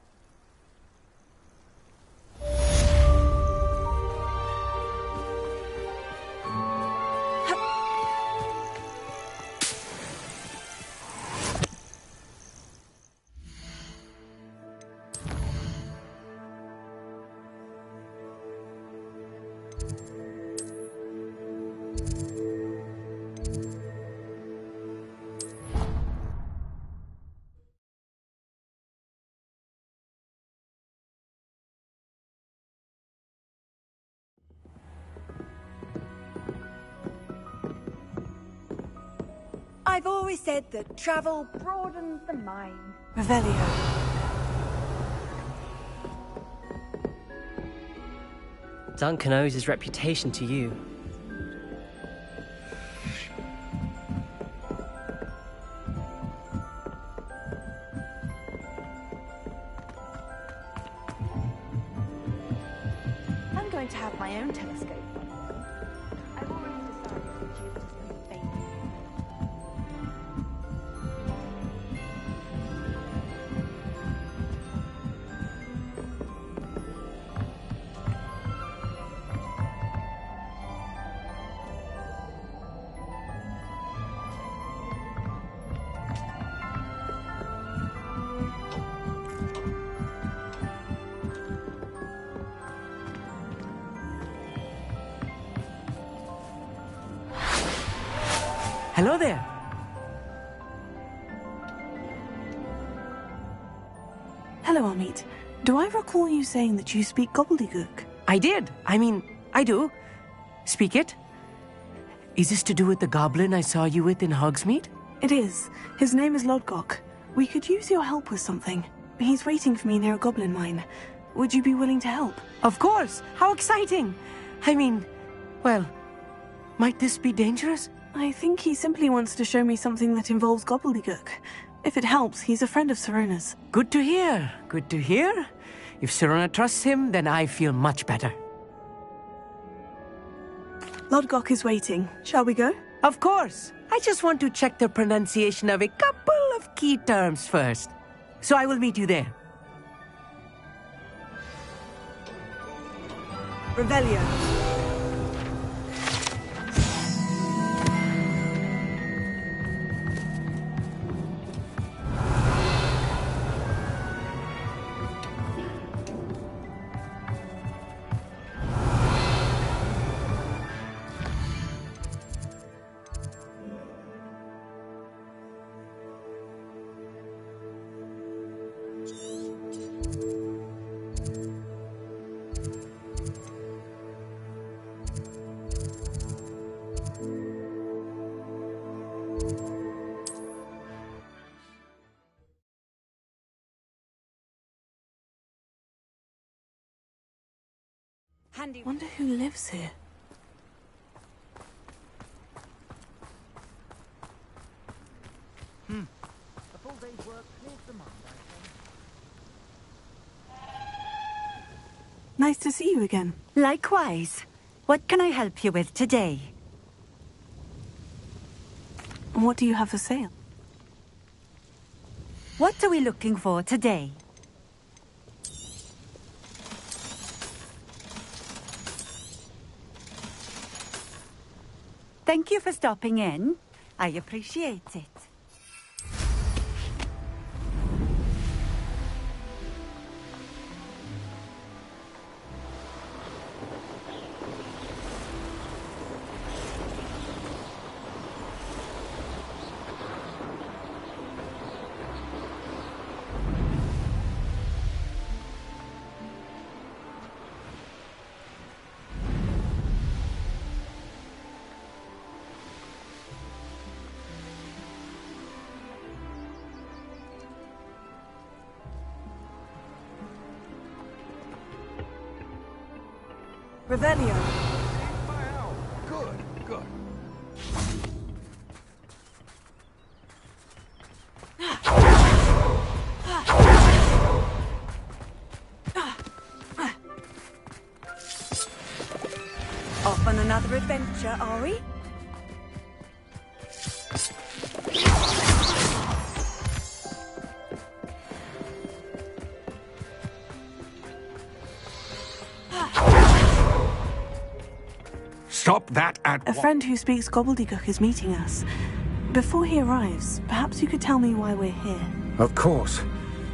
I've always said that travel broadens the mind. Revelio. Duncan owes his reputation to you. I'm going to have my own telescope. I've already decided that Jupiter's pretty faint. Hello there. Hello, Amit. Do I recall you saying that you speak gobbledygook? I did. I do. Speak it. Is this to do with the goblin I saw you with in Hogsmeade? It is. His name is Lodgok. We could use your help with something. He's waiting for me near a goblin mine. Would you be willing to help? Of course. How exciting. Well, might this be dangerous? I think he simply wants to show me something that involves gobbledygook. If it helps, he's a friend of Serona's. Good to hear. Good to hear. If Serona trusts him, then I feel much better. Lodgok is waiting. Shall we go? Of course. I just want to check the pronunciation of a couple of key terms first. So I will meet you there. Revelio. Handy. Wonder who lives here. A full day's work clears the mind, I think. Nice to see you again. Likewise. What can I help you with today? What do you have for sale? What are we looking for today? Thank you for stopping in. I appreciate it. Revelio. Good, good. Off on another adventure, are we? Stop that at A friend who speaks gobbledygook is meeting us. Before he arrives, perhaps you could tell me why we're here. Of course.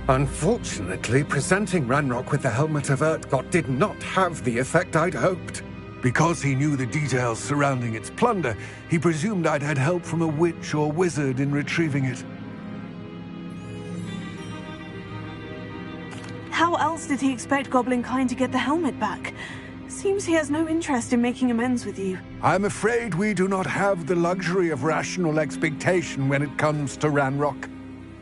Unfortunately, presenting Ranrock with the Helmet of Urtkot did not have the effect I'd hoped. Because he knew the details surrounding its plunder, he presumed I'd had help from a witch or wizard in retrieving it. How else did he expect Goblinkind to get the helmet back? Seems he has no interest in making amends with you. I'm afraid we do not have the luxury of rational expectation when it comes to Ranrock.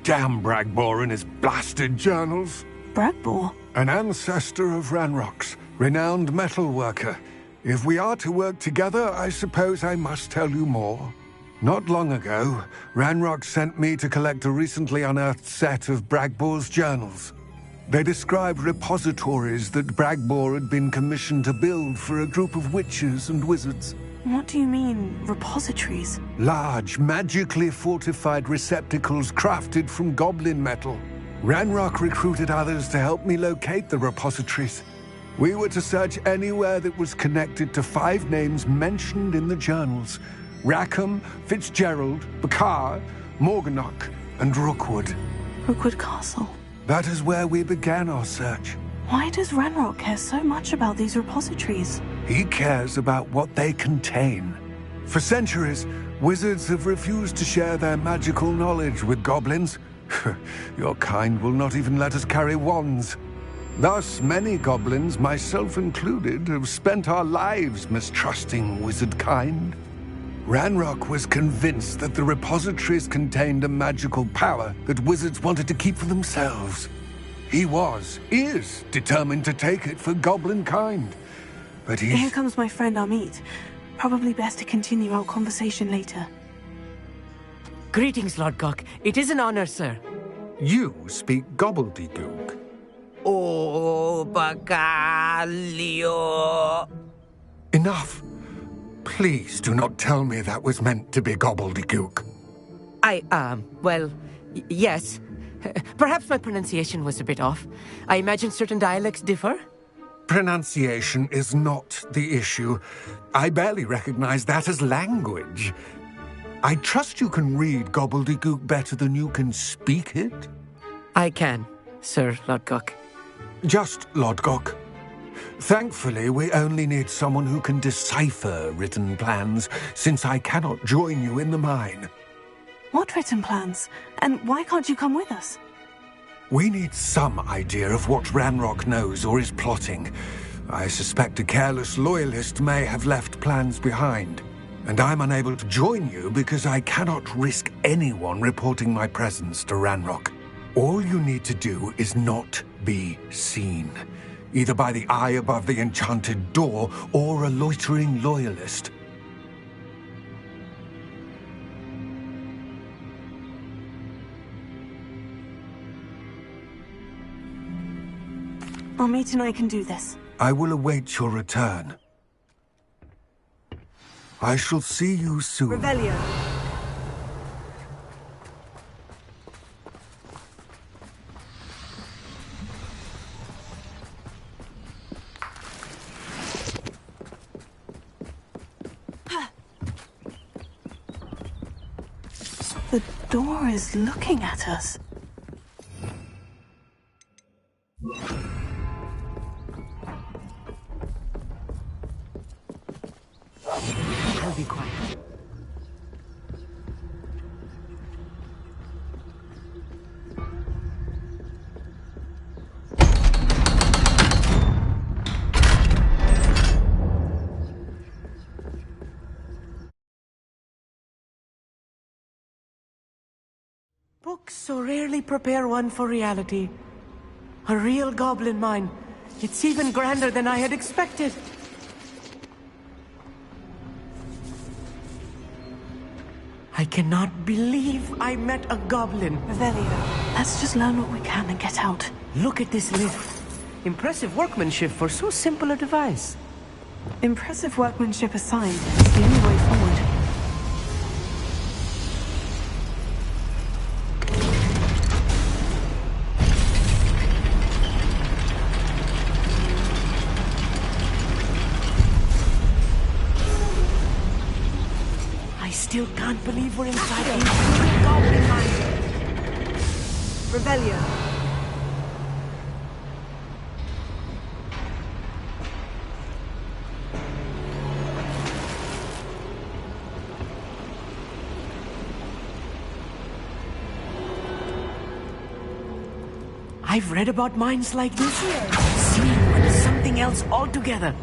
Damn Bragbor and his blasted journals. Bragbor? An ancestor of Ranrock's, renowned metal worker. If we are to work together, I suppose I must tell you more. Not long ago, Ranrock sent me to collect a recently unearthed set of Bragbor's journals. They described repositories that Bragbor had been commissioned to build for a group of witches and wizards. What do you mean, repositories? Large, magically fortified receptacles crafted from goblin metal. Ranrock recruited others to help me locate the repositories. We were to search anywhere that was connected to 5 names mentioned in the journals: Rackham, Fitzgerald, Bakar, Morganach, and Rookwood. Rookwood Castle. That is where we began our search. Why does Ranrock care so much about these repositories? He cares about what they contain. For centuries, wizards have refused to share their magical knowledge with goblins. Your kind will not even let us carry wands. Thus, many goblins, myself included, have spent our lives mistrusting wizard kind. Ranrock was convinced that the repositories contained a magical power that wizards wanted to keep for themselves. He is determined to take it for goblin kind. But Here comes my friend Amit. Probably best to continue our conversation later. Greetings, Lord Gok. It is an honor, sir. You speak gobbledygook. Oh, Bagalio. Enough. Please do not tell me that was meant to be gobbledygook. Yes. Perhaps my pronunciation was a bit off. I imagine certain dialects differ. Pronunciation is not the issue. I barely recognize that as language. I trust you can read gobbledygook better than you can speak it? I can, Sir Lord Gok. Just Lord Gok. Thankfully, we only need someone who can decipher written plans, since I cannot join you in the mine. What written plans? And why can't you come with us? We need some idea of what Ranrock knows or is plotting. I suspect a careless loyalist may have left plans behind. And I'm unable to join you because I cannot risk anyone reporting my presence to Ranrock. All you need to do is not be seen. either by the eye above the enchanted door or a loitering loyalist. Amit and I can do this. I will await your return. I shall see you soon. Revelio. The door is looking at us. I'll be quiet. Books so rarely prepare one for reality. A real goblin mine. It's even grander than I had expected. I cannot believe I met a goblin. Revelio, let's just learn what we can and get out. Look at this lift. Impressive workmanship for so simple a device. Impressive workmanship aside, it's the only way forward. I still can't believe we're inside a goblin mine. Revelio. I've read about mines like this. Seeing one is something else altogether.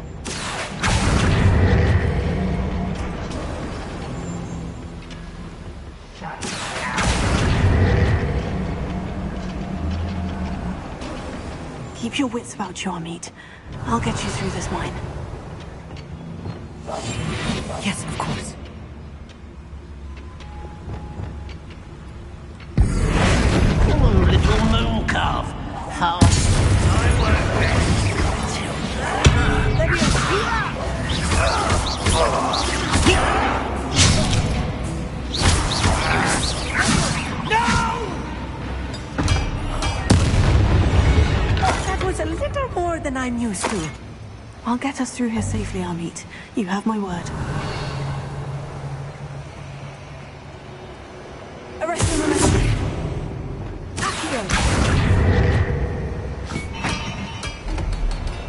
Keep your wits about you, Amit. I'll get you through this mine. Yes, of course. Poor little moon calf. Hard I work That was a little more than I'm used to. I'll get us through here safely, Amit. You have my word. Arrest him,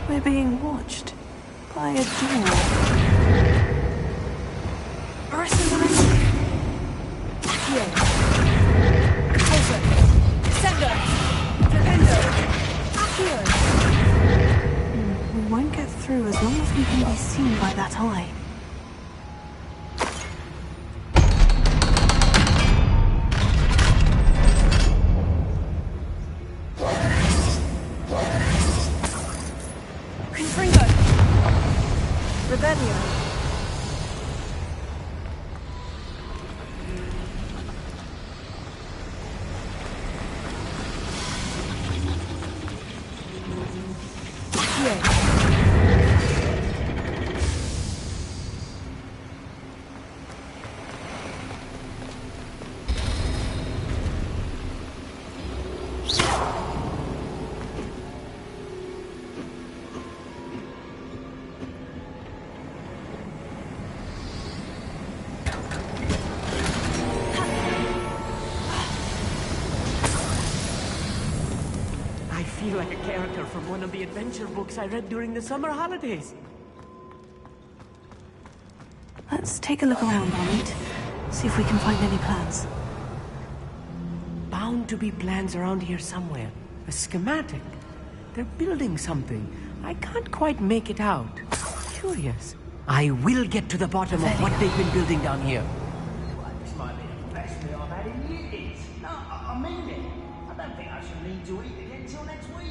We're being watched by a door. Arrest him, Accio. Open. Descendo. Defendo. Accio. We won't get through as long as we can be seen by that eye. Confringo. Revelio. I feel like a character from one of the adventure books I read during the summer holidays. Let's take a look around, Amit. See if we can find any plans. Bound to be plans around here somewhere. A schematic. They're building something. I can't quite make it out. Curious. I will get to the bottom of what they've been building down here. This might be the best meal I've had in years. No, I mean it. I don't think I should need to eat again till next week.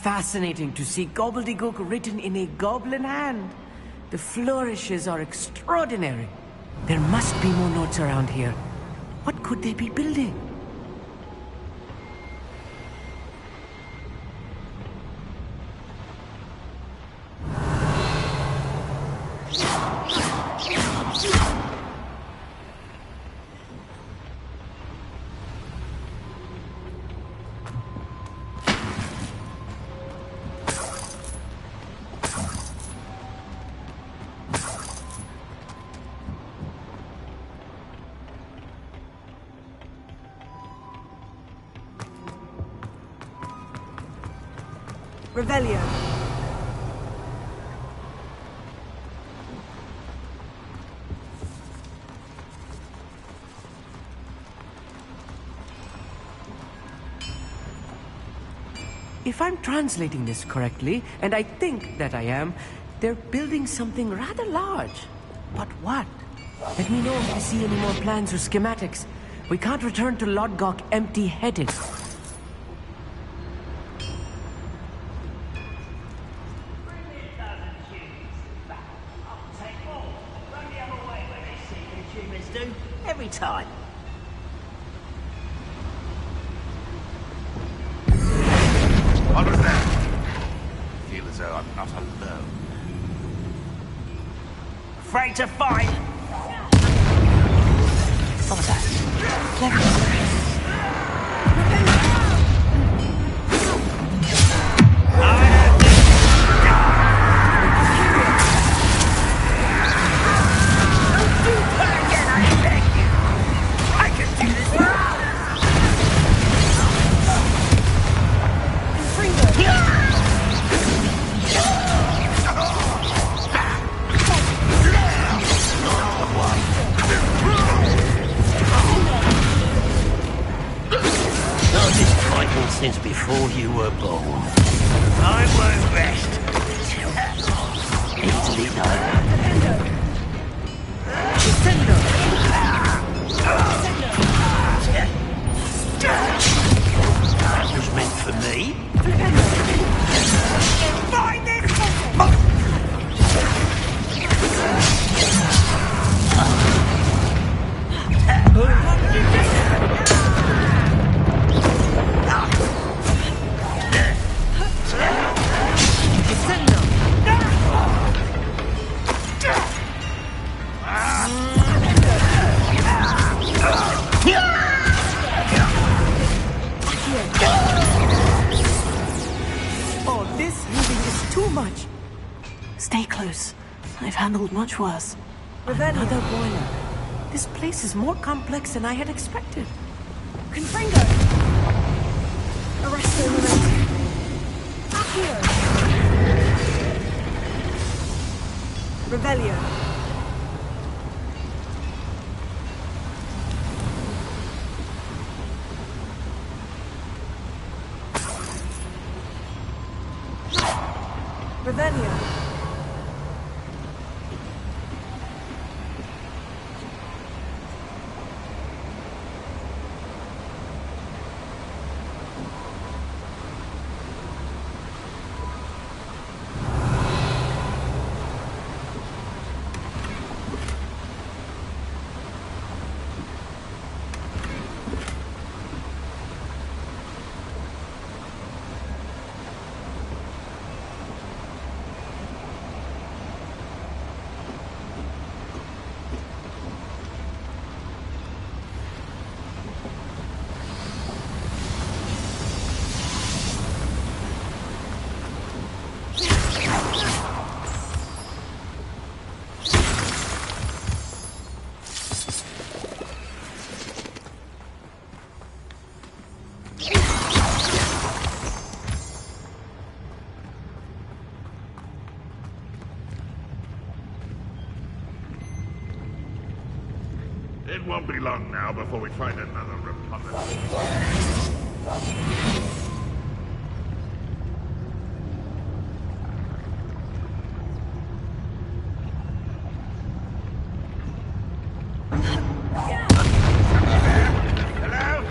fascinating to see gobbledygook written in a goblin hand. The flourishes are extraordinary. There must be more notes around here. What could they be building? Revelio. If I'm translating this correctly, and I think that I am, they're building something rather large. But what? Let me know if you see any more plans or schematics. We can't return to Lodgok empty-headed. Every time. What was that? I feel as though I'm not alone. Afraid to fight? What was that? Since before you were born. I won't rest. Easily done. That was meant for me. Find this! Stay close. I've handled much worse. Another boiler. This place is more complex than I had expected. Confringo! Arresto momentum. Accio! Revelio. Revelio. It won't be long now before we find another Republic. Hello?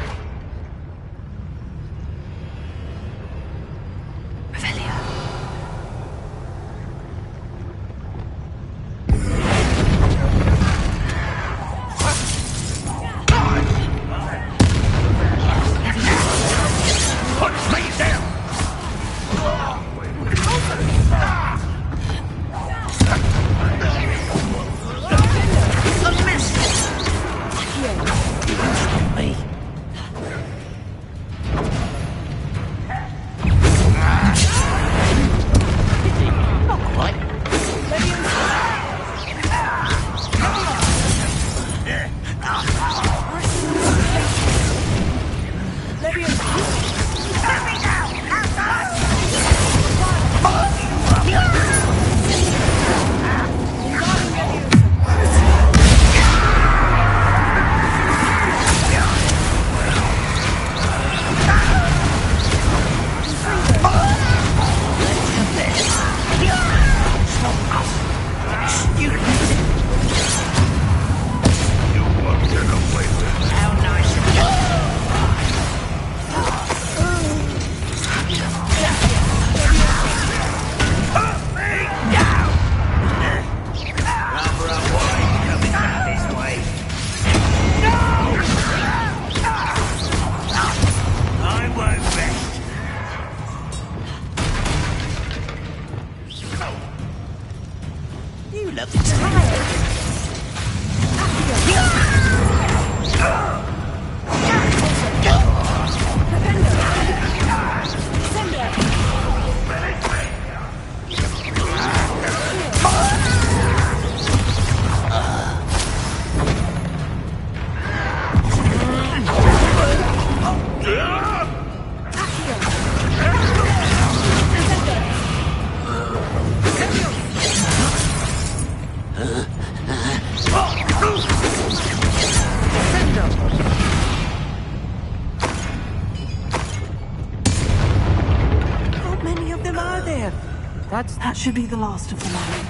should be the last of the line.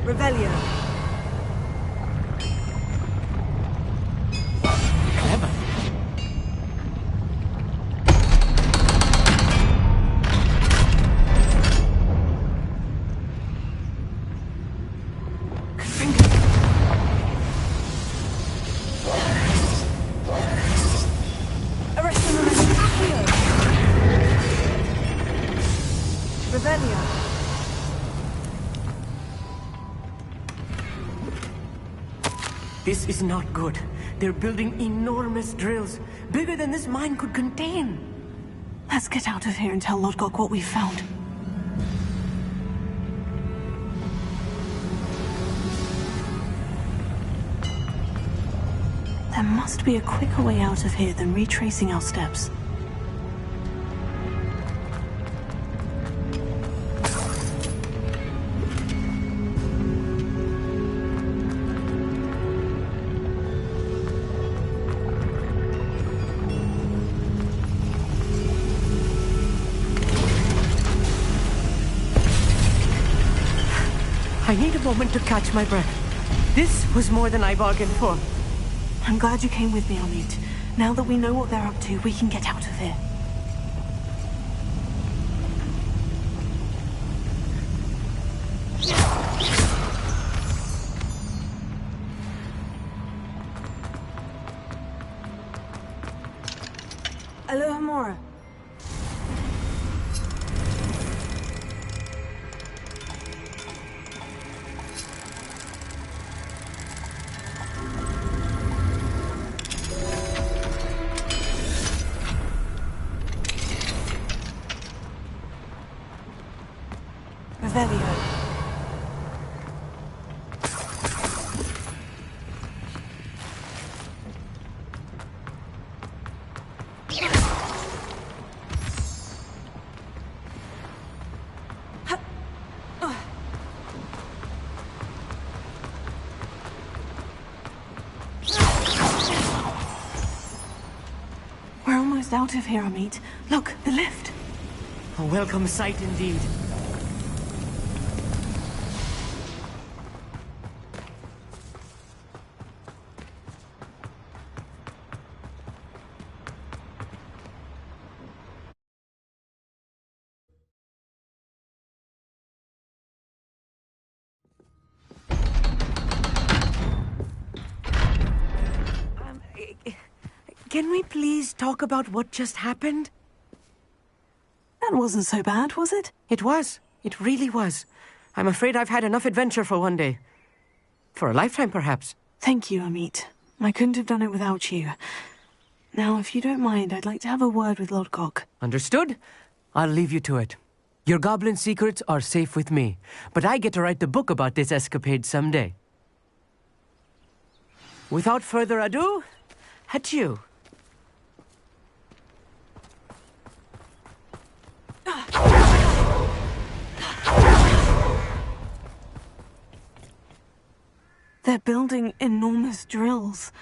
Revelio. Clever. Revelio. This is not good. They're building enormous drills, bigger than this mine could contain. Let's get out of here and tell Lodgok what we found. There must be a quicker way out of here than retracing our steps. I need a moment to catch my breath. This was more than I bargained for. I'm glad you came with me, Amit. Now that we know what they're up to, we can get out of here. Alohomora. Revelio. We're almost out of here, Amit. Look, the lift. A welcome sight indeed. Can we please talk about what just happened? That wasn't so bad, was it? It was. It really was. I'm afraid I've had enough adventure for one day. For a lifetime, perhaps. Thank you, Amit. I couldn't have done it without you. Now, if you don't mind, I'd like to have a word with Lodgok. Understood? I'll leave you to it. Your goblin secrets are safe with me, but I get to write the book about this escapade someday. Without further ado, adieu. They're building enormous drills.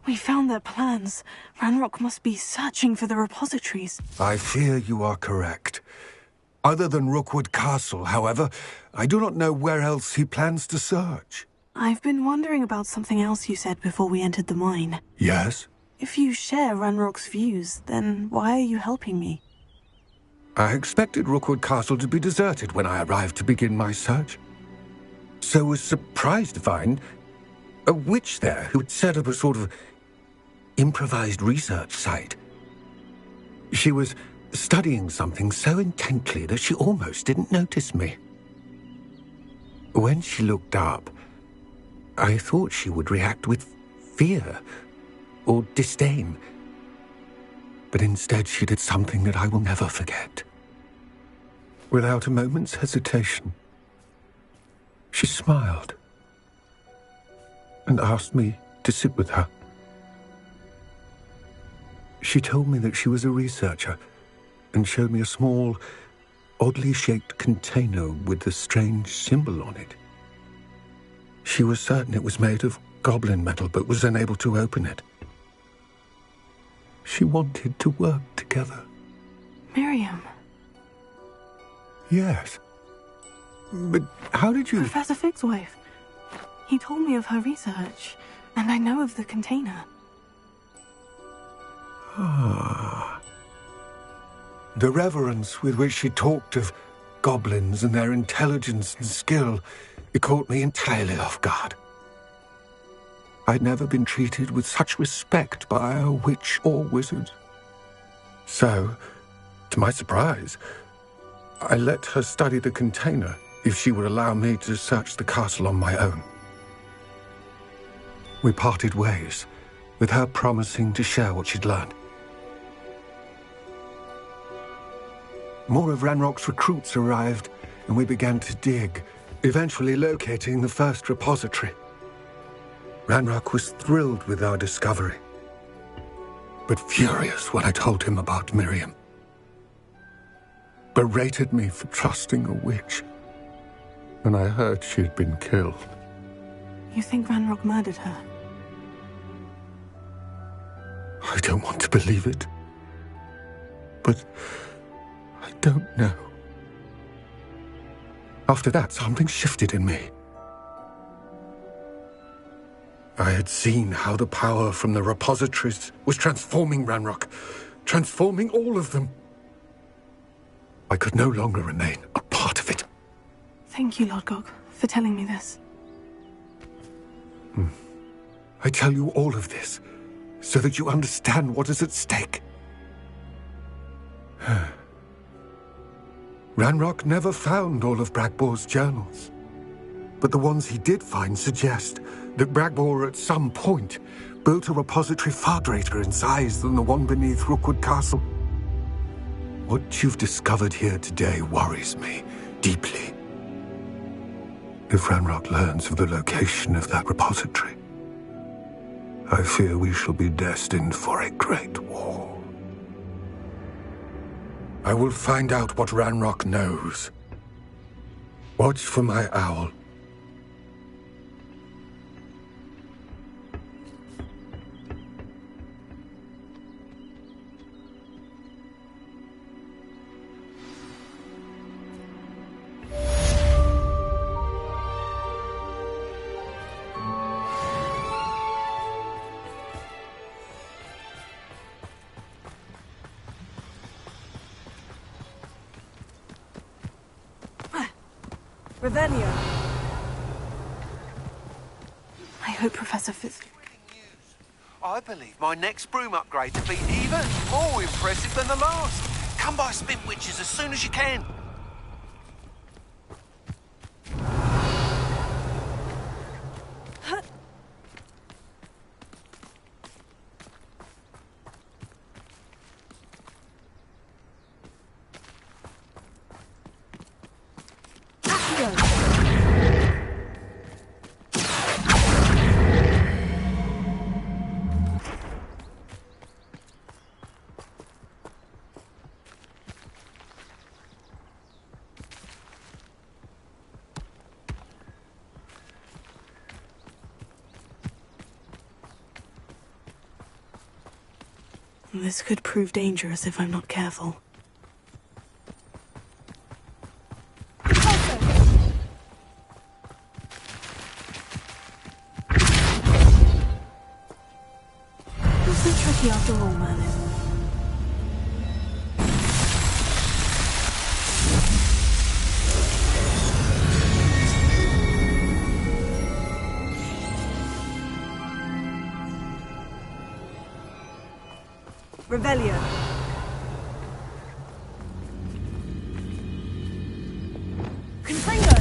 We found their plans. Ranrock must be searching for the repositories. I fear you are correct. Other than Rookwood Castle, however, I do not know where else he plans to search. I've been wondering about something else you said before we entered the mine. Yes? If you share Ranrock's views, then why are you helping me? I expected Rookwood Castle to be deserted when I arrived to begin my search. So was surprised to find a witch there who had set up a sort of improvised research site. She was studying something so intently that she almost didn't notice me. When she looked up, I thought she would react with fear or disdain. But instead she did something that I will never forget. Without a moment's hesitation, she smiled and asked me to sit with her. She told me that she was a researcher and showed me a small, oddly shaped container with a strange symbol on it. She was certain it was made of goblin metal but was unable to open it. She wanted to work together. Miriam. Yes. But how did you... Professor Fig's wife. He told me of her research, and I know of the container. Ah. The reverence with which she talked of goblins and their intelligence and skill, it caught me entirely off guard. I'd never been treated with such respect by a witch or wizard. So, to my surprise, I let her study the container if she would allow me to search the castle on my own. We parted ways, with her promising to share what she'd learned. More of Ranrock's recruits arrived, and we began to dig, eventually locating the first repository. Ranrock was thrilled with our discovery, but furious when I told him about Miriam. Berated me for trusting a witch, and I heard she'd been killed. You think Ranrock murdered her? I don't want to believe it, but I don't know. After that, something shifted in me. I had seen how the power from the repositories was transforming Ranrock, transforming all of them. I could no longer remain a part of it. Thank you, Lord Gog, for telling me this. I tell you all of this so that you understand what is at stake. Ranrock never found all of Bragbor's journals, but the ones he did find suggest that Bragbor at some point built a repository far greater in size than the one beneath Rookwood Castle. What you've discovered here today worries me deeply. If Ranrock learns of the location of that repository, I fear we shall be destined for a great war. I will find out what Ranrock knows. Watch for my owl. Revelio. I hope Professor Fitz... I believe my next broom upgrade to be even more impressive than the last. Come by Spin Witches as soon as you can. This could prove dangerous if I'm not careful. Not so tricky after all, Merlin. Revelio. Container.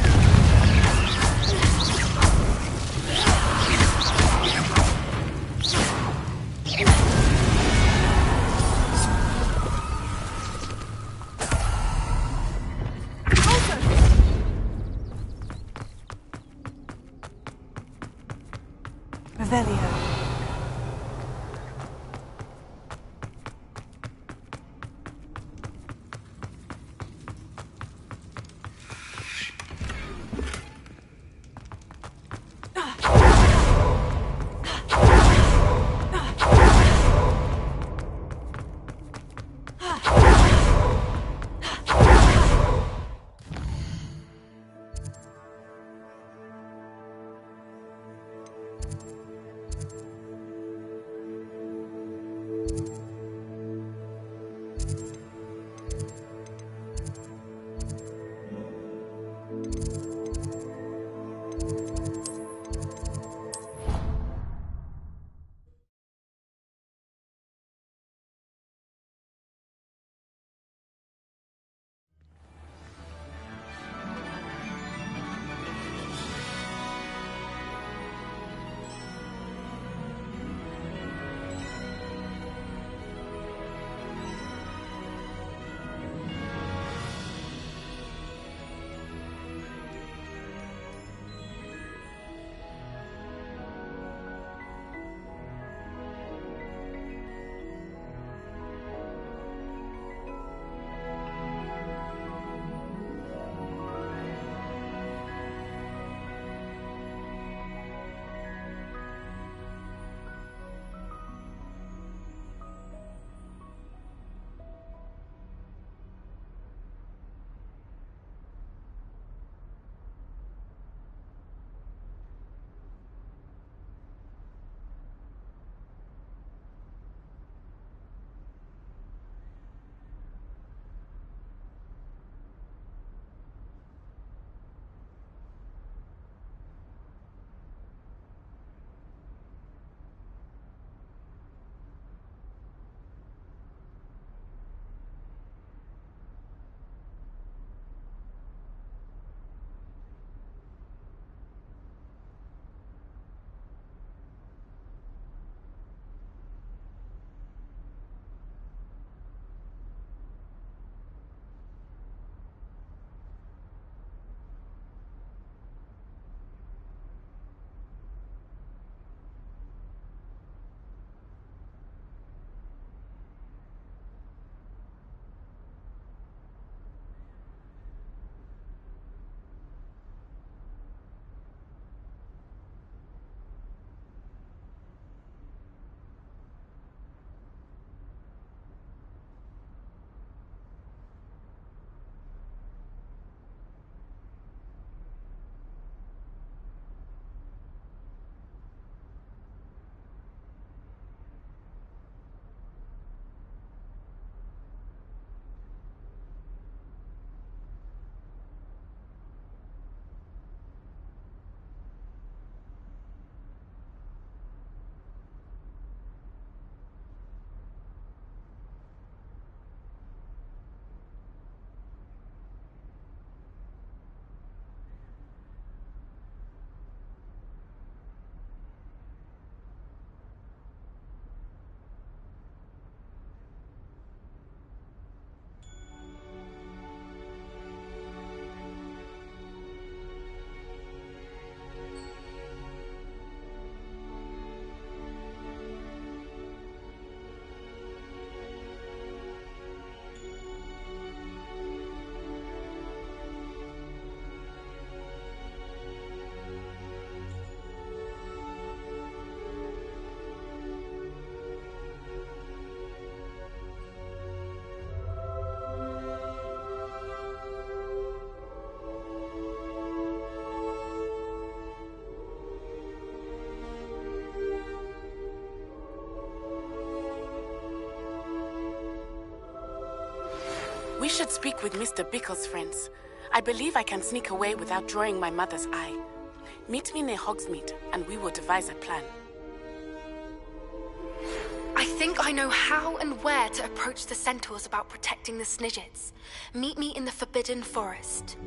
Revelio. should speak with Mr. Bickle's friends. I believe I can sneak away without drawing my mother's eye. Meet me near Hogsmeade, and we will devise a plan. I think I know how and where to approach the centaurs about protecting the Snidgets. Meet me in the Forbidden Forest.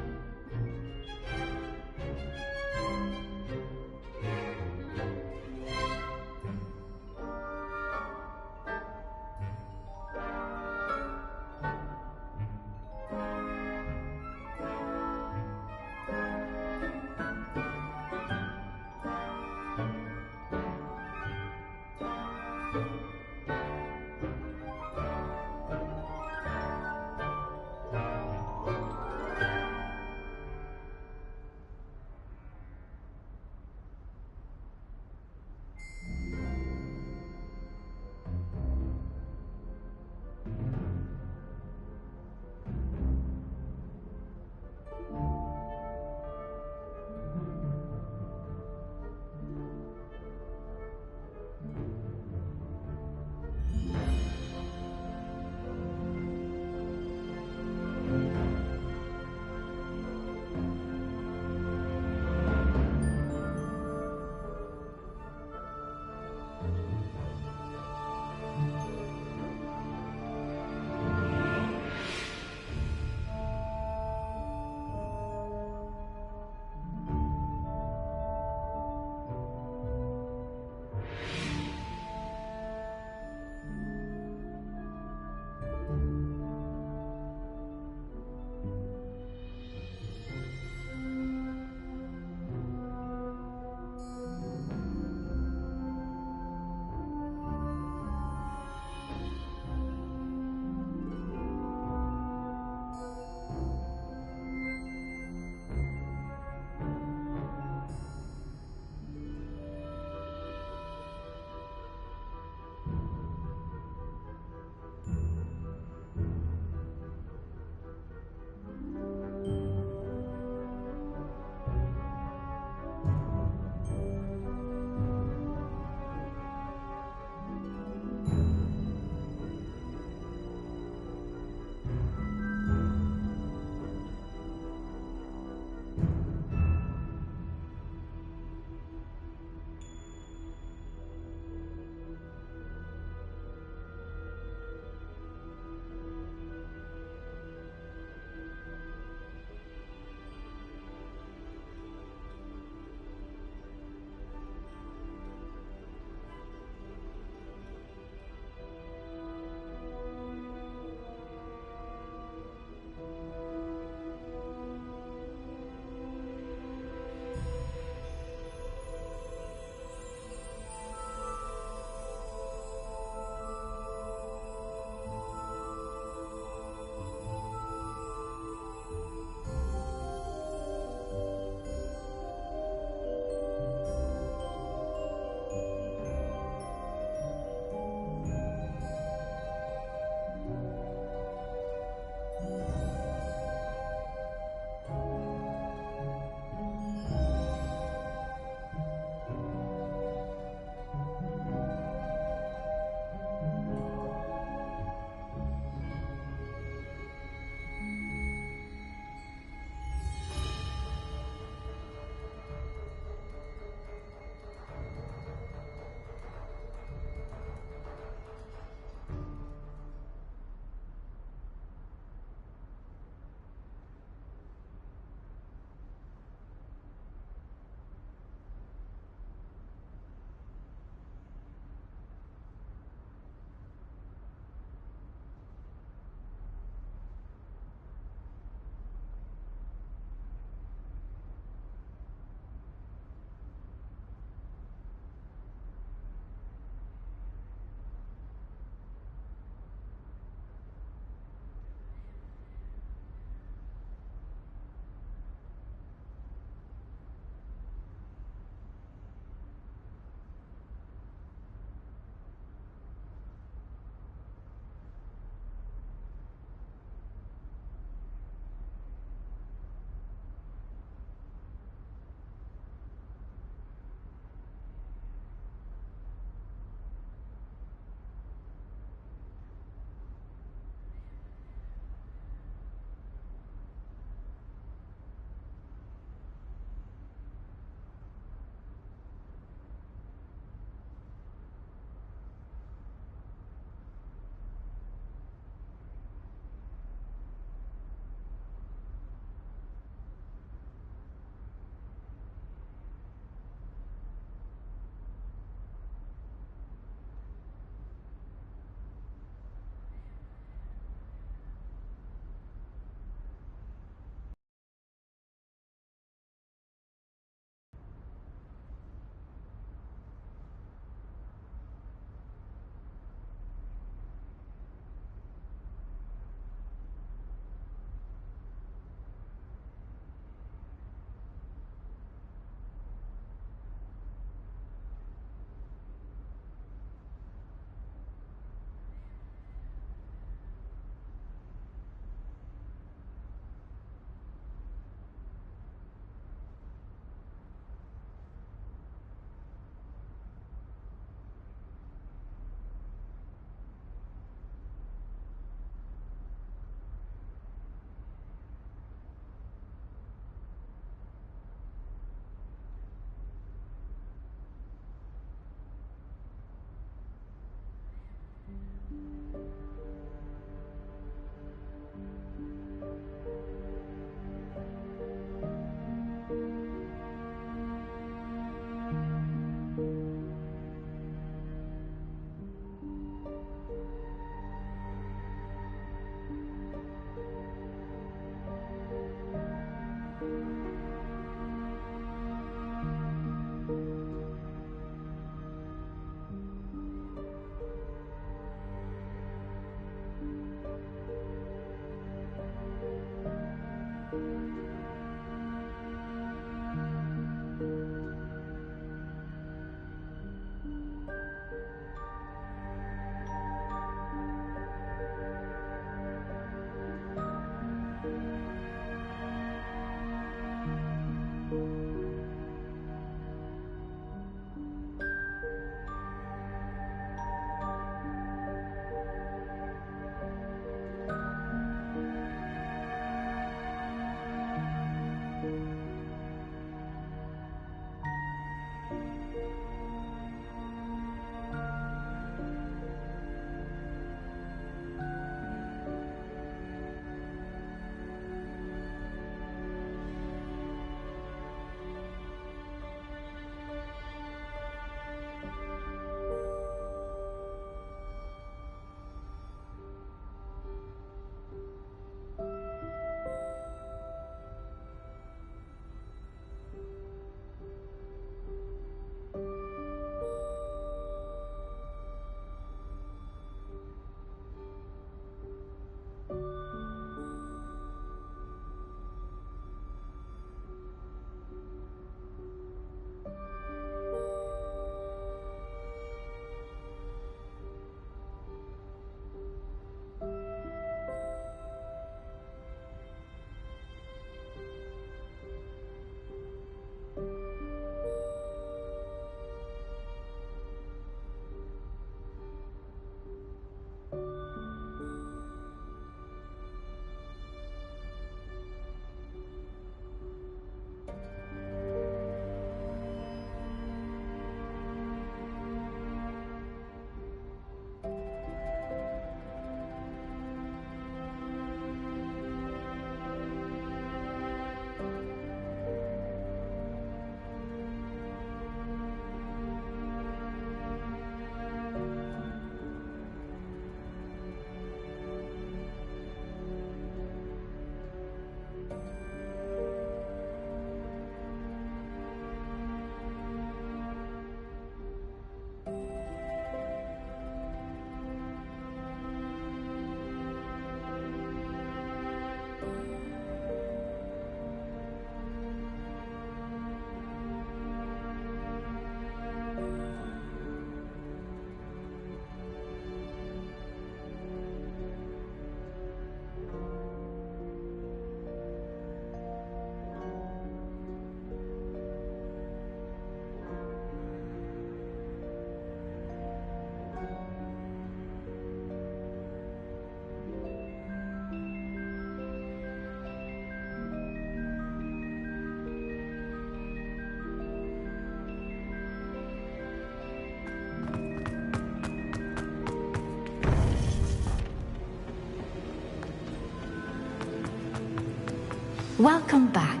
Welcome back.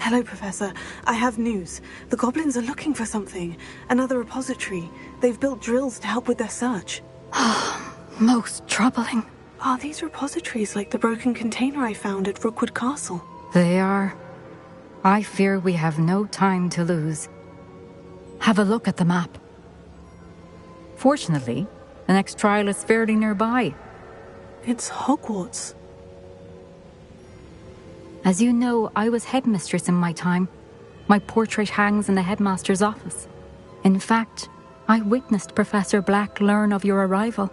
Hello, Professor. I have news. The goblins are looking for something. Another repository. They've built drills to help with their search. Most troubling. Are these repositories like the broken container I found at Rookwood Castle? They are. I fear we have no time to lose. Have a look at the map. Fortunately, the next trial is fairly nearby. It's Hogwarts. As you know, I was headmistress in my time. My portrait hangs in the headmaster's office. In fact, I witnessed Professor Black learn of your arrival.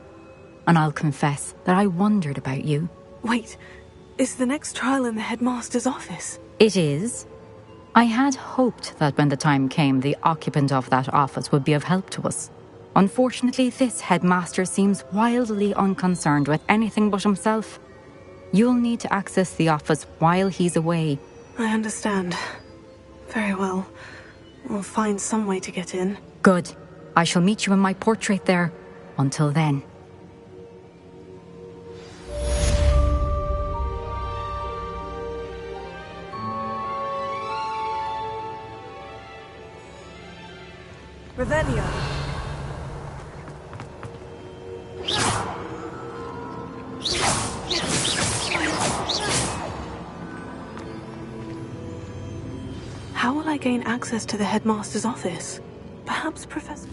And I'll confess that I wondered about you. Wait, is the next trial in the headmaster's office? It is. I had hoped that when the time came, the occupant of that office would be of help to us. Unfortunately, this headmaster seems wildly unconcerned with anything but himself. You'll need to access the office while he's away. I understand. Very well. We'll find some way to get in. Good. I shall meet you in my portrait there. Until then. Revelio. How will I gain access to the headmaster's office? Perhaps Professor...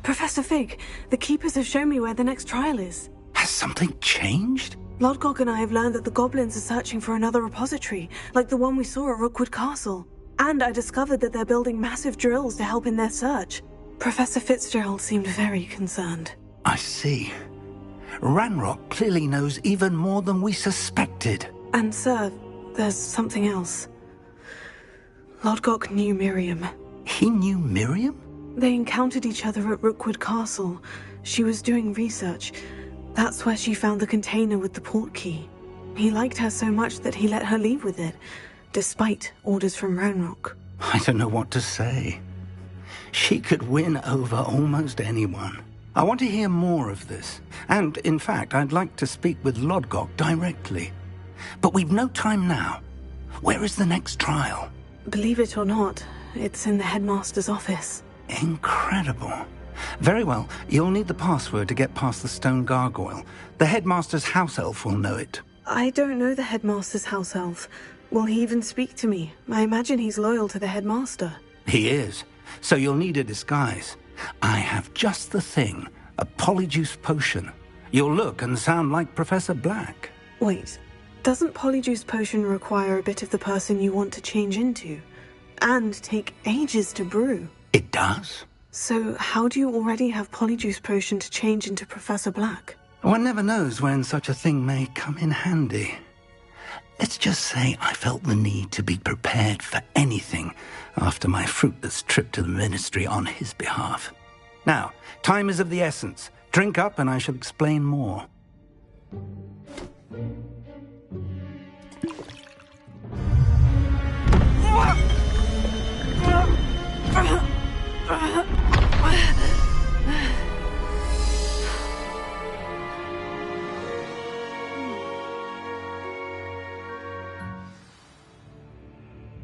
Professor Fig, the Keepers have shown me where the next trial is. Has something changed? Lodgok and I have learned that the goblins are searching for another repository, like the one we saw at Rookwood Castle. And I discovered that they're building massive drills to help in their search. Professor Fitzgerald seemed very concerned. I see. Ranrock clearly knows even more than we suspected. And, sir, there's something else. Lodgok knew Miriam. He knew Miriam? They encountered each other at Rookwood Castle. She was doing research. That's where she found the container with the port key. He liked her so much that he let her leave with it, despite orders from Ranrock. I don't know what to say. She could win over almost anyone. I want to hear more of this. And, in fact, I'd like to speak with Lodgok directly. But we've no time now. Where is the next trial? Believe it or not, it's in the headmaster's office. Incredible. Very well, you'll need the password to get past the stone gargoyle. The headmaster's house elf will know it. I don't know the headmaster's house elf. Will he even speak to me? I imagine he's loyal to the headmaster. He is. So you'll need a disguise. I have just the thing. A polyjuice potion. You'll look and sound like Professor Black. Wait, doesn't polyjuice potion require a bit of the person you want to change into? And take ages to brew? It does. So how do you already have polyjuice potion to change into Professor Black? One never knows when such a thing may come in handy. Let's just say I felt the need to be prepared for anything after my fruitless trip to the ministry on his behalf. Now, time is of the essence. Drink up and I shall explain more.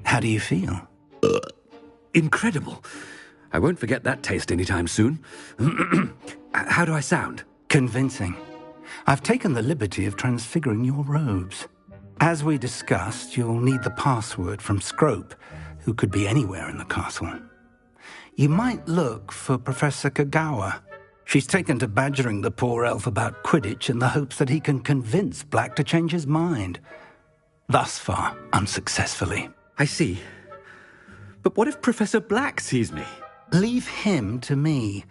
How do you feel? Incredible. I won't forget that taste anytime soon. How do I sound? Convincing. I've taken the liberty of transfiguring your robes. As we discussed, you'll need the password from Scrope, who could be anywhere in the castle. You might look for Professor Kagawa. She's taken to badgering the poor elf about Quidditch in the hopes that he can convince Black to change his mind. Thus far, unsuccessfully. I see. But what if Professor Black sees me? Leave him to me.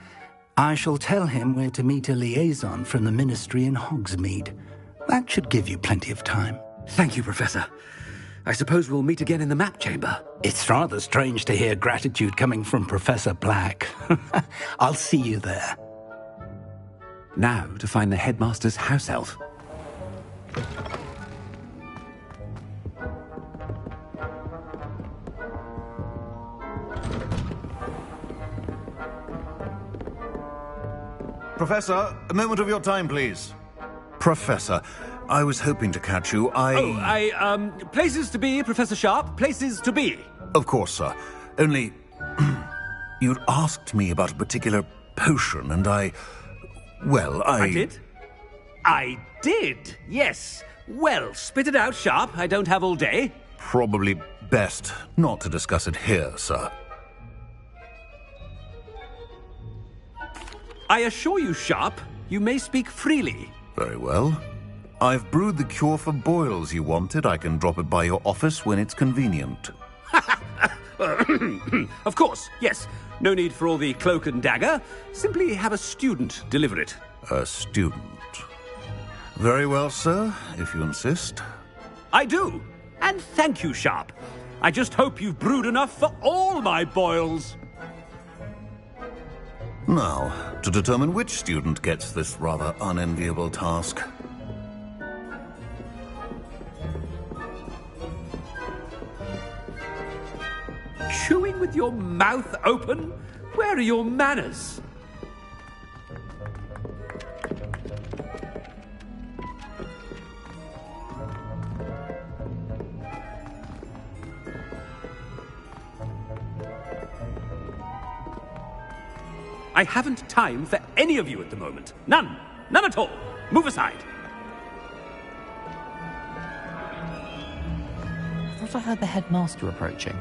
I shall tell him where to meet a liaison from the Ministry in Hogsmeade. That should give you plenty of time. Thank you, Professor. I suppose we'll meet again in the map chamber. It's rather strange to hear gratitude coming from Professor Black. I'll see you there. Now to find the headmaster's house elf. Professor, a moment of your time, please. Professor, I was hoping to catch you. Places to be, Professor Sharp. Places to be. Of course, sir. Only, you'd asked me about a particular potion, and I did? I did, yes. Well, spit it out, Sharp. I don't have all day. Probably best not to discuss it here, sir. I assure you, Sharp, you may speak freely. Very well. I've brewed the cure for boils you wanted. I can drop it by your office when it's convenient. Of course, yes. No need for all the cloak and dagger. Simply have a student deliver it. A student. Very well, sir, if you insist. I do. And thank you, Sharp. I just hope you've brewed enough for all my boils. Now, to determine which student gets this rather unenviable task. Chewing with your mouth open? Where are your manners? I haven't time for any of you at the moment. None. None at all. Move aside. I thought I heard the headmaster approaching.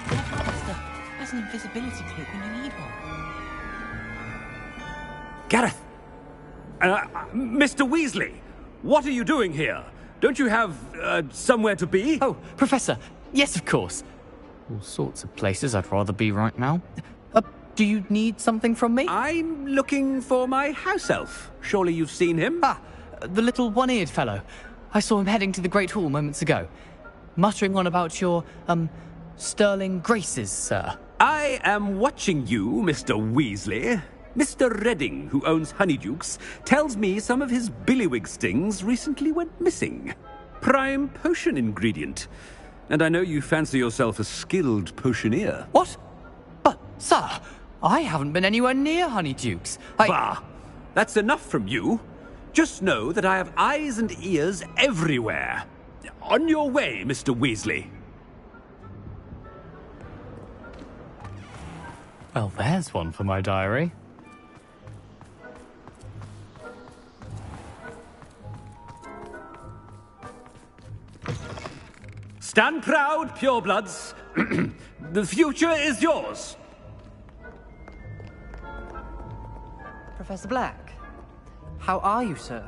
Headmaster, there's an invisibility cloak when you need one. Gareth! Mr. Weasley, what are you doing here? Don't you have, somewhere to be? Oh, Professor, yes, of course. All sorts of places I'd rather be right now. Do you need something from me? I'm looking for my house elf. Surely you've seen him? Ah, the little one-eared fellow. I saw him heading to the Great Hall moments ago, muttering on about your, sterling graces, sir. I am watching you, Mr. Weasley. Mr. Redding, who owns Honeydukes, tells me some of his billywig stings recently went missing. Prime potion ingredient. And I know you fancy yourself a skilled potioneer. What? But, sir, I haven't been anywhere near Honeydukes. Bah! That's enough from you. Just know that I have eyes and ears everywhere. On your way, Mr. Weasley. Well, there's one for my diary. Stand proud, purebloods. The future is yours. Professor Black, how are you, sir?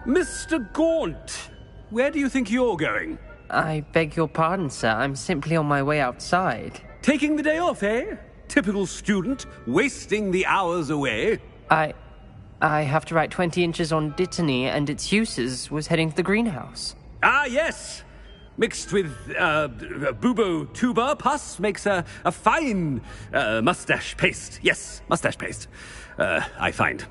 Mr. Gaunt, where do you think you're going? I beg your pardon, sir. I'm simply on my way outside. Taking the day off, eh? Typical student, wasting the hours away. I have to write 20 inches on Dittany and its uses. Was heading to the greenhouse. Ah, yes. Mixed with bubo tuber pus makes a fine mustache paste. Yes, mustache paste. I find.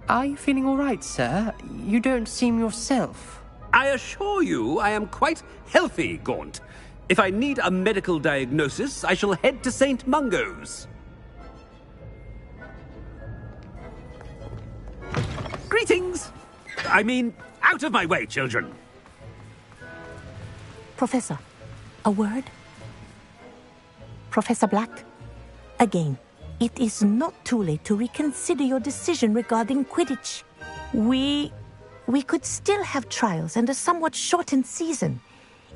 Are you feeling all right, sir? You don't seem yourself. I assure you I am quite healthy, Gaunt. If I need a medical diagnosis, I shall head to St. Mungo's. Greetings! I mean, out of my way, children. Professor, a word? Professor Black, again, it is not too late to reconsider your decision regarding Quidditch. We could still have trials and a somewhat shortened season.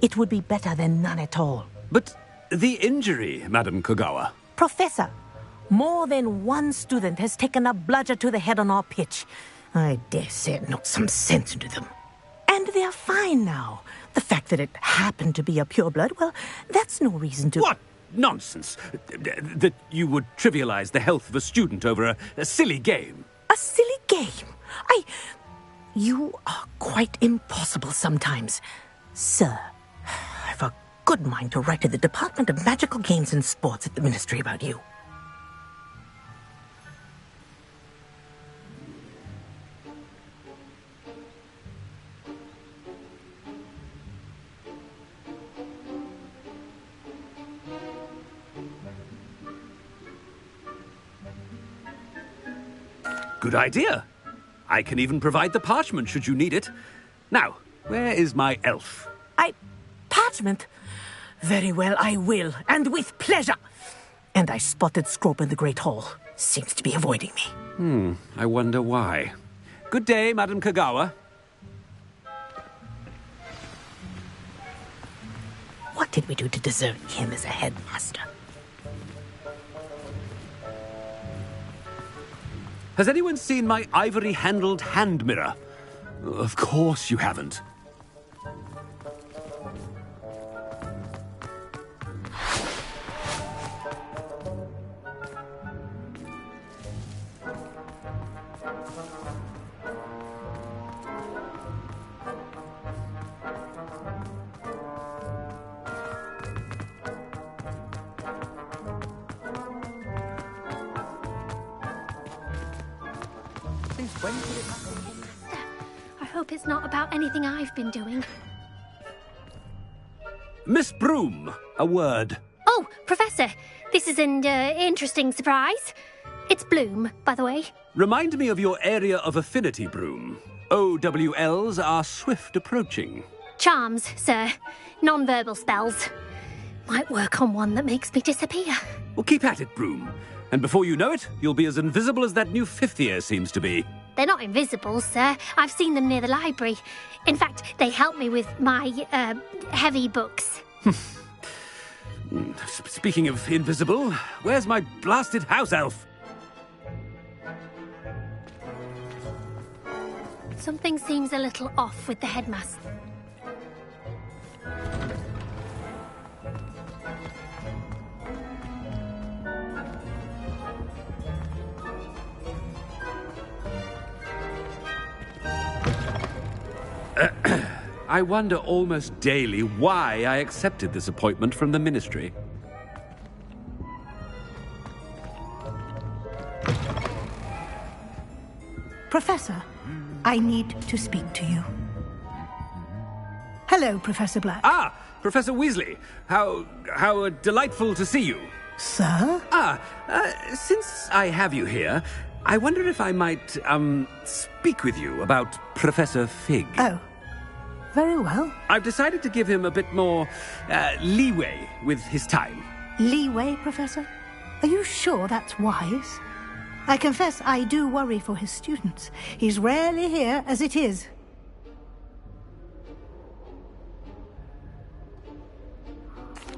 It would be better than none at all. But the injury, Madam Kogawa. Professor, More than one student has taken a bludger to the head on our pitch. I dare say it knocked some sense into them. And they are fine now. The fact that it happened to be a pureblood, well, that's no reason to... What nonsense! That you would trivialize the health of a student over a silly game. A silly game? You are quite impossible sometimes. Sir, I've a good mind to write to the Department of Magical Games and Sports at the Ministry about you. Good idea. I can even provide the parchment should you need it. Now, where is my elf? Parchment? Very well, I will, and with pleasure. And I spotted Scrope in the Great Hall. Seems to be avoiding me. I wonder why. Good day, Madam Kagawa. What did we do to deserve him as a headmaster? Has anyone seen my ivory-handled hand mirror? Of course you haven't. I hope it's not about anything I've been doing. Miss Broom, a word. Oh, Professor, this is an interesting surprise. It's Bloom, by the way. Remind me of your area of affinity, Broom. OWLs are swift approaching. Charms, sir. Non-verbal spells. Might work on one that makes me disappear. Well, keep at it, Broom. And before you know it, you'll be as invisible as that new fifth year seems to be. They're not invisible, sir. I've seen them near the library. In fact, they help me with my, heavy books. Speaking of invisible, where's my blasted house elf? Something seems a little off with the headmaster. I wonder almost daily why I accepted this appointment from the Ministry. Professor, I need to speak to you. Hello, Professor Black. Ah, Professor Weasley. How delightful to see you. Sir? Since I have you here, I wonder if I might, speak with you about Professor Fig. Oh. Very well. I've decided to give him a bit more, leeway with his time. Leeway, Professor? Are you sure that's wise? I confess I do worry for his students. He's rarely here as it is.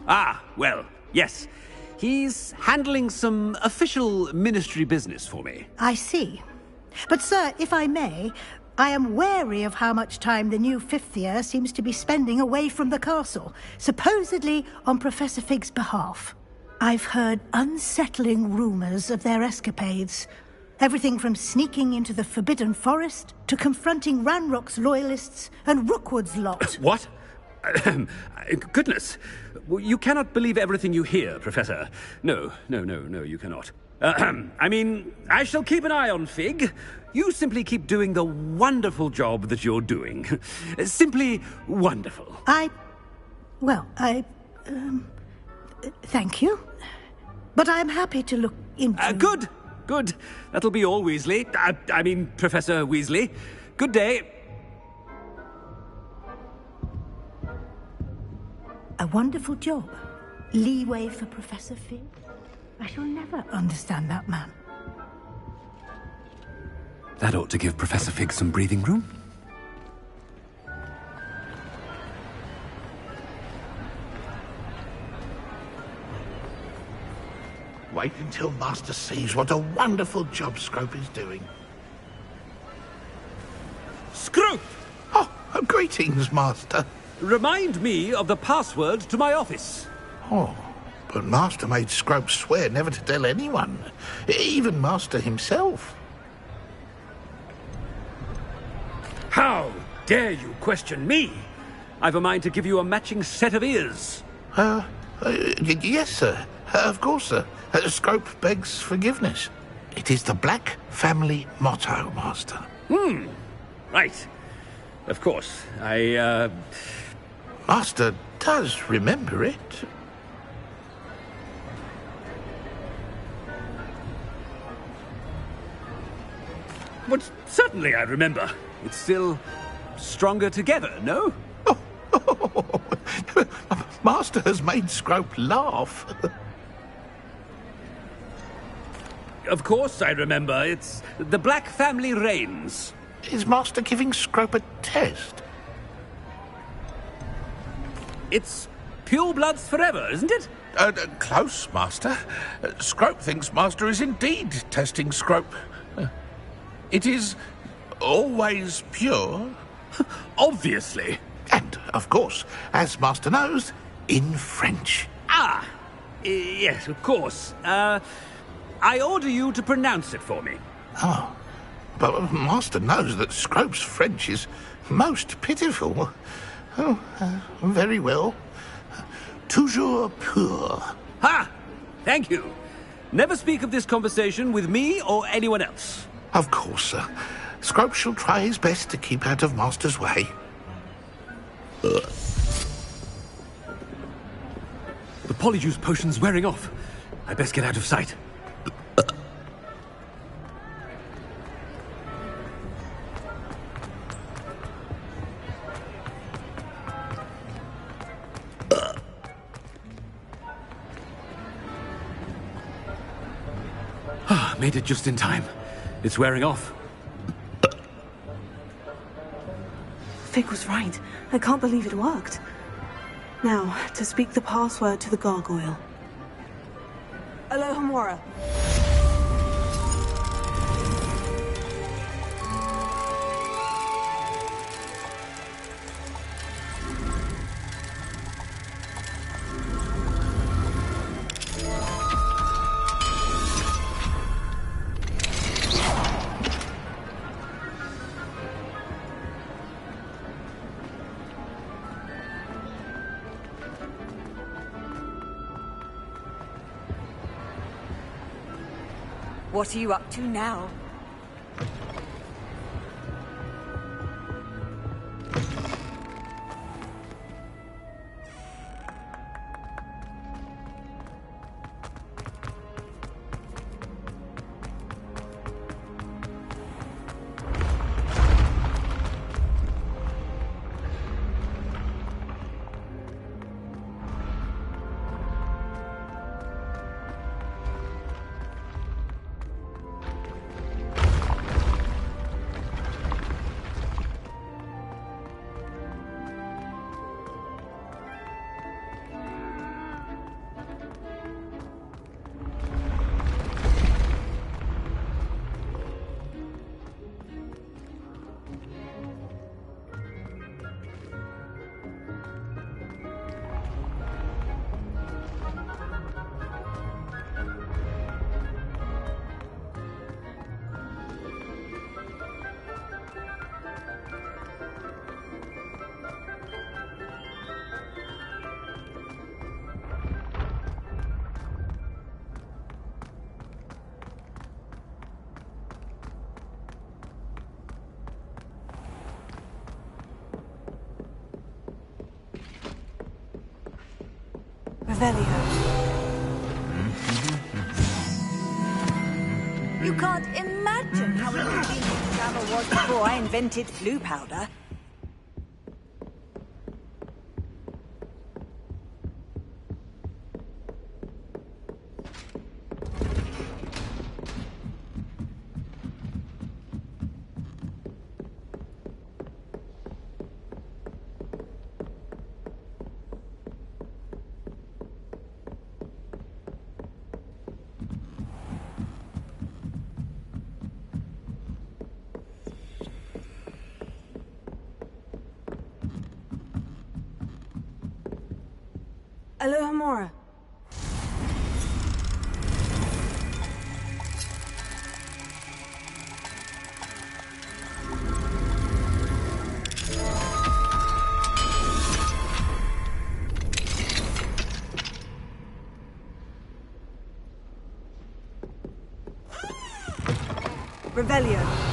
Ah, well, yes. He's handling some official ministry business for me. I see. But, sir, if I may, I am wary of how much time the new fifth year seems to be spending away from the castle, supposedly on Professor Fig's behalf. I've heard unsettling rumours of their escapades. Everything from sneaking into the Forbidden Forest to confronting Ranrock's loyalists and Rookwood's lot. What? Goodness. You cannot believe everything you hear, Professor. No, you cannot. I mean, I shall keep an eye on Fig. You simply keep doing the wonderful job that you're doing. Simply wonderful. Thank you. But I'm happy to look into... Good. That'll be all, Weasley. I mean, Professor Weasley. Good day. A wonderful job. Leeway for Professor Fig. I shall never understand that man. That ought to give Professor Fig some breathing room. wait until Master sees what a wonderful job Scrope is doing. Scrope! Oh, greetings, Master. Remind me of the password to my office. Oh, but Master made Scrope swear never to tell anyone, even Master himself. How dare you question me? I've a mind to give you a matching set of ears. Yes, sir. Of course, sir. Scrope begs forgiveness. It is the Black family motto, Master. Right. Of course. Master does remember it. But certainly I remember. It's still stronger together, no? Master has made Scrope laugh. Of course I remember. It's the Black family reigns. Is Master giving Scrope a test? It's pure bloods forever, isn't it? Close, Master. Scrope thinks Master is indeed testing Scrope. It is always pure. Obviously. And, of course, as Master knows, in French. Ah! Yes, of course. I order you to pronounce it for me. Oh. But Master knows that Scrope's French is most pitiful. Oh, very well. Toujours pur. Ha! Thank you. Never speak of this conversation with me or anyone else. Of course, sir. Scrope shall try his best to keep out of Master's way. The polyjuice potion's wearing off. I best get out of sight. Made it just in time. It's wearing off. Fig was right. I can't believe it worked. Now, to speak the password to the gargoyle. Alohomora. What are you up to now? You can't imagine how inconvenient grammar was before I invented blue powder. Alohomora. Revelio.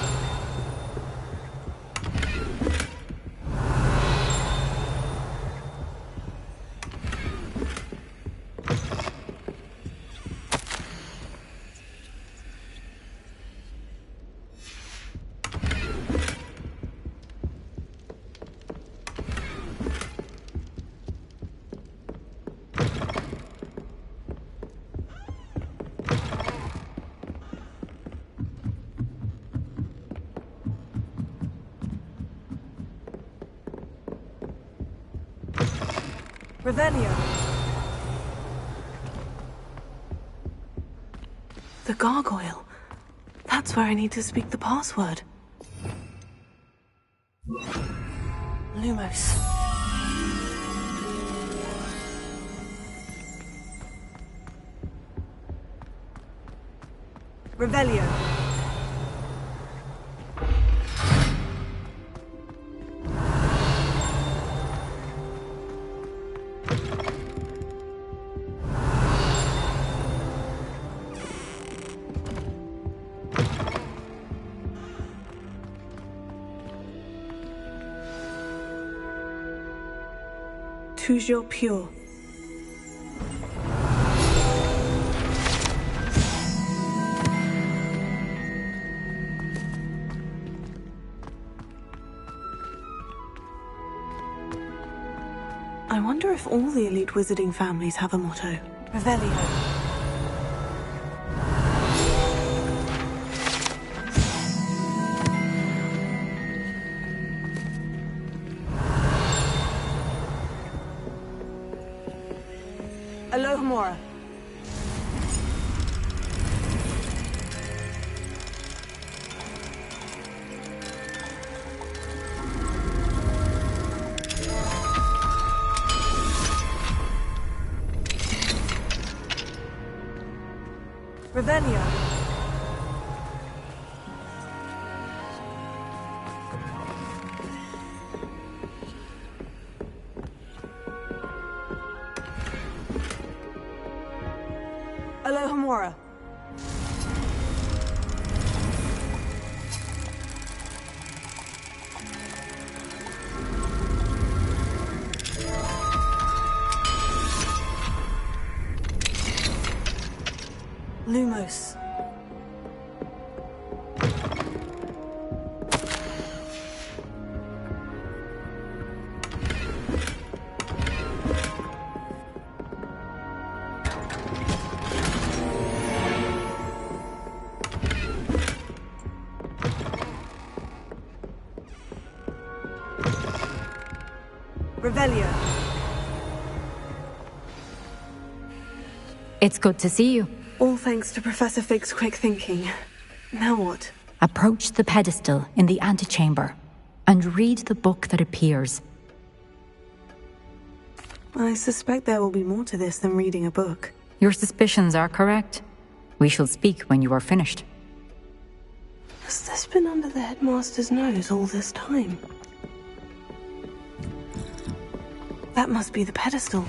Revelio. The gargoyle. That's where I need to speak the password. Lumos. Revelio. Toujours pure. I wonder if all the elite wizarding families have a motto. Revelio. Alohomora. Revelio. Alohomora. Lumos. Revelio. It's good to see you. All thanks to Professor Fig's quick thinking. Now what? Approach the pedestal in the antechamber and read the book that appears. I suspect there will be more to this than reading a book. Your suspicions are correct. We shall speak when you are finished. Has this been under the headmaster's nose all this time? That must be the pedestal.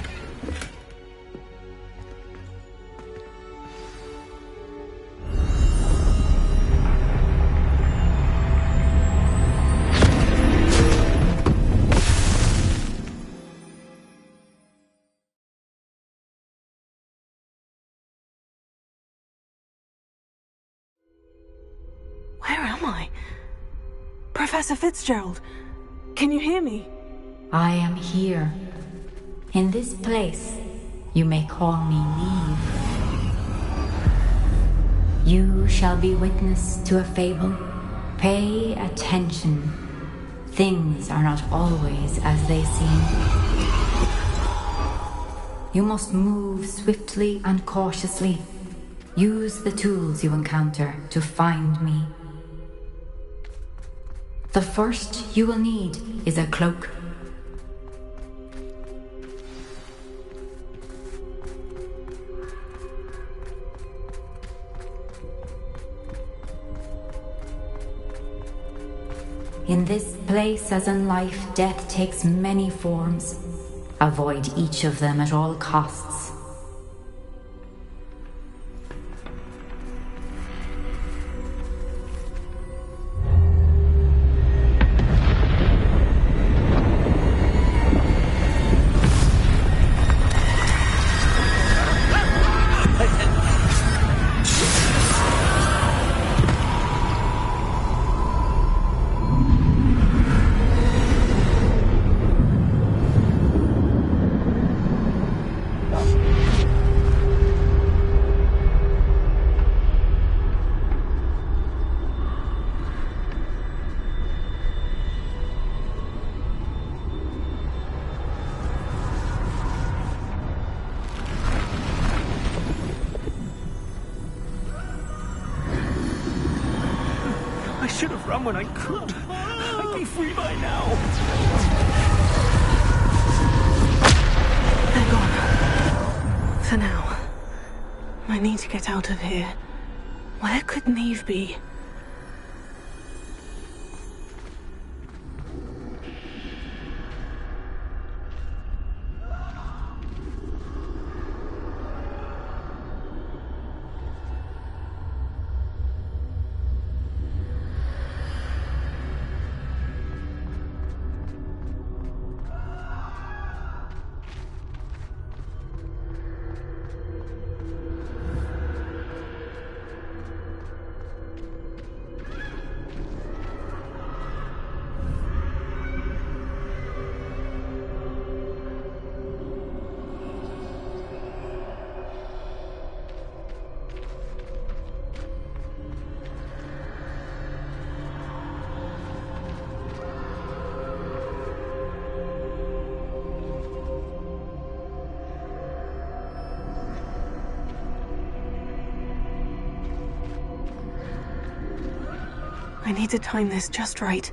Where am I? Professor Fitzgerald, can you hear me? I am here. In this place, you may call me Neve. You shall be witness to a fable. Pay attention. Things are not always as they seem. You must move swiftly and cautiously. Use the tools you encounter to find me. The first you will need is a cloak. In this place, as in life, death takes many forms. Avoid each of them at all costs. I should have run when I could. I'd be free by now. They're gone. For now. I need to get out of here. Where could Neve be? I need to time this just right.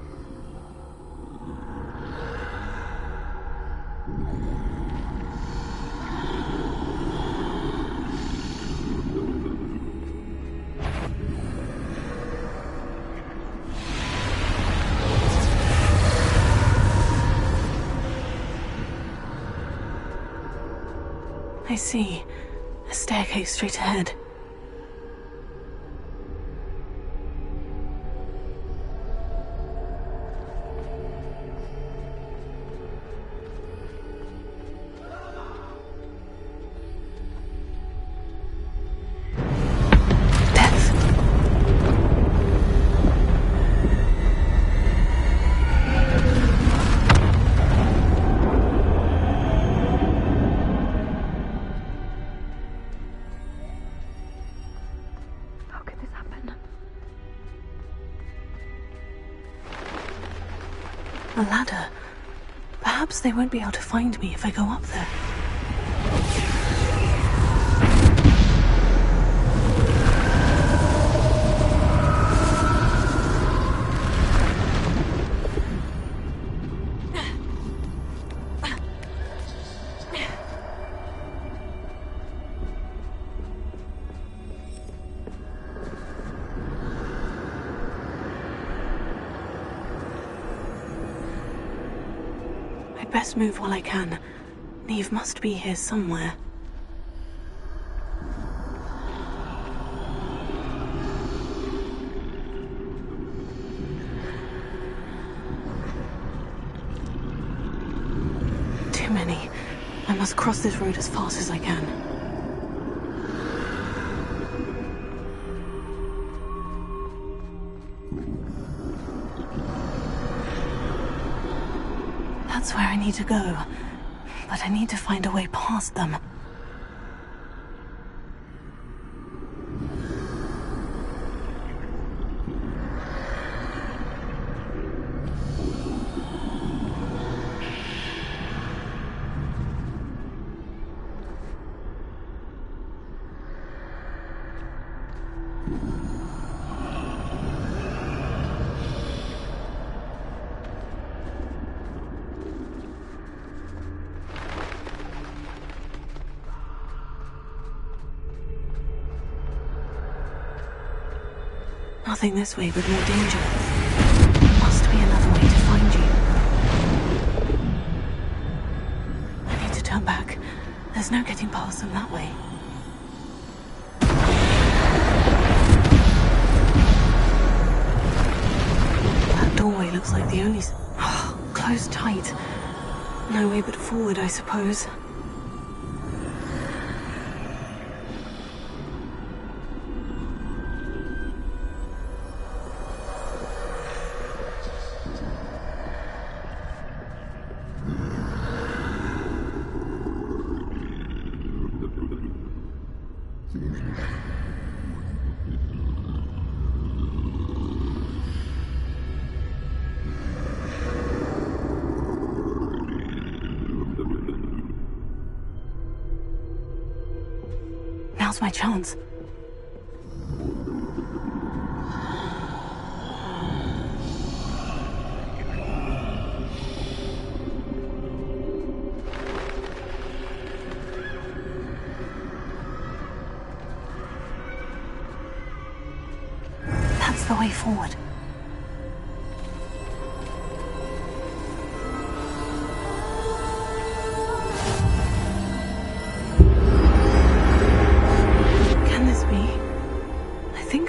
I see. A staircase straight ahead. A ladder. Perhaps they won't be able to find me if I go up there. Best move while I can. Neve must be here somewhere. Too many. I must cross this road as fast as I can. That's where I need to go, but I need to find a way past them. Nothing this way but more danger. Must be another way. There's no getting past them that way. That doorway looks like the only... closed tight. No way but forward, I suppose. Now's my chance. That's the way forward.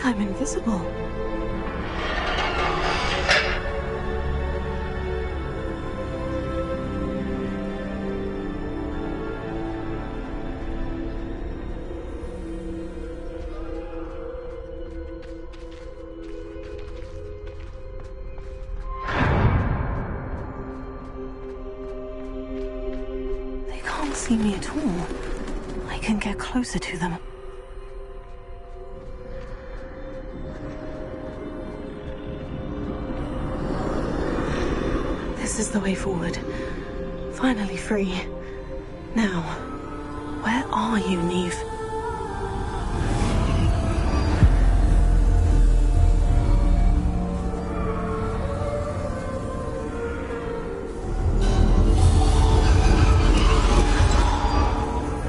I'm invisible. They can't see me at all. I can get closer to them. This is the way forward. Finally free. Now, where are you, Neve?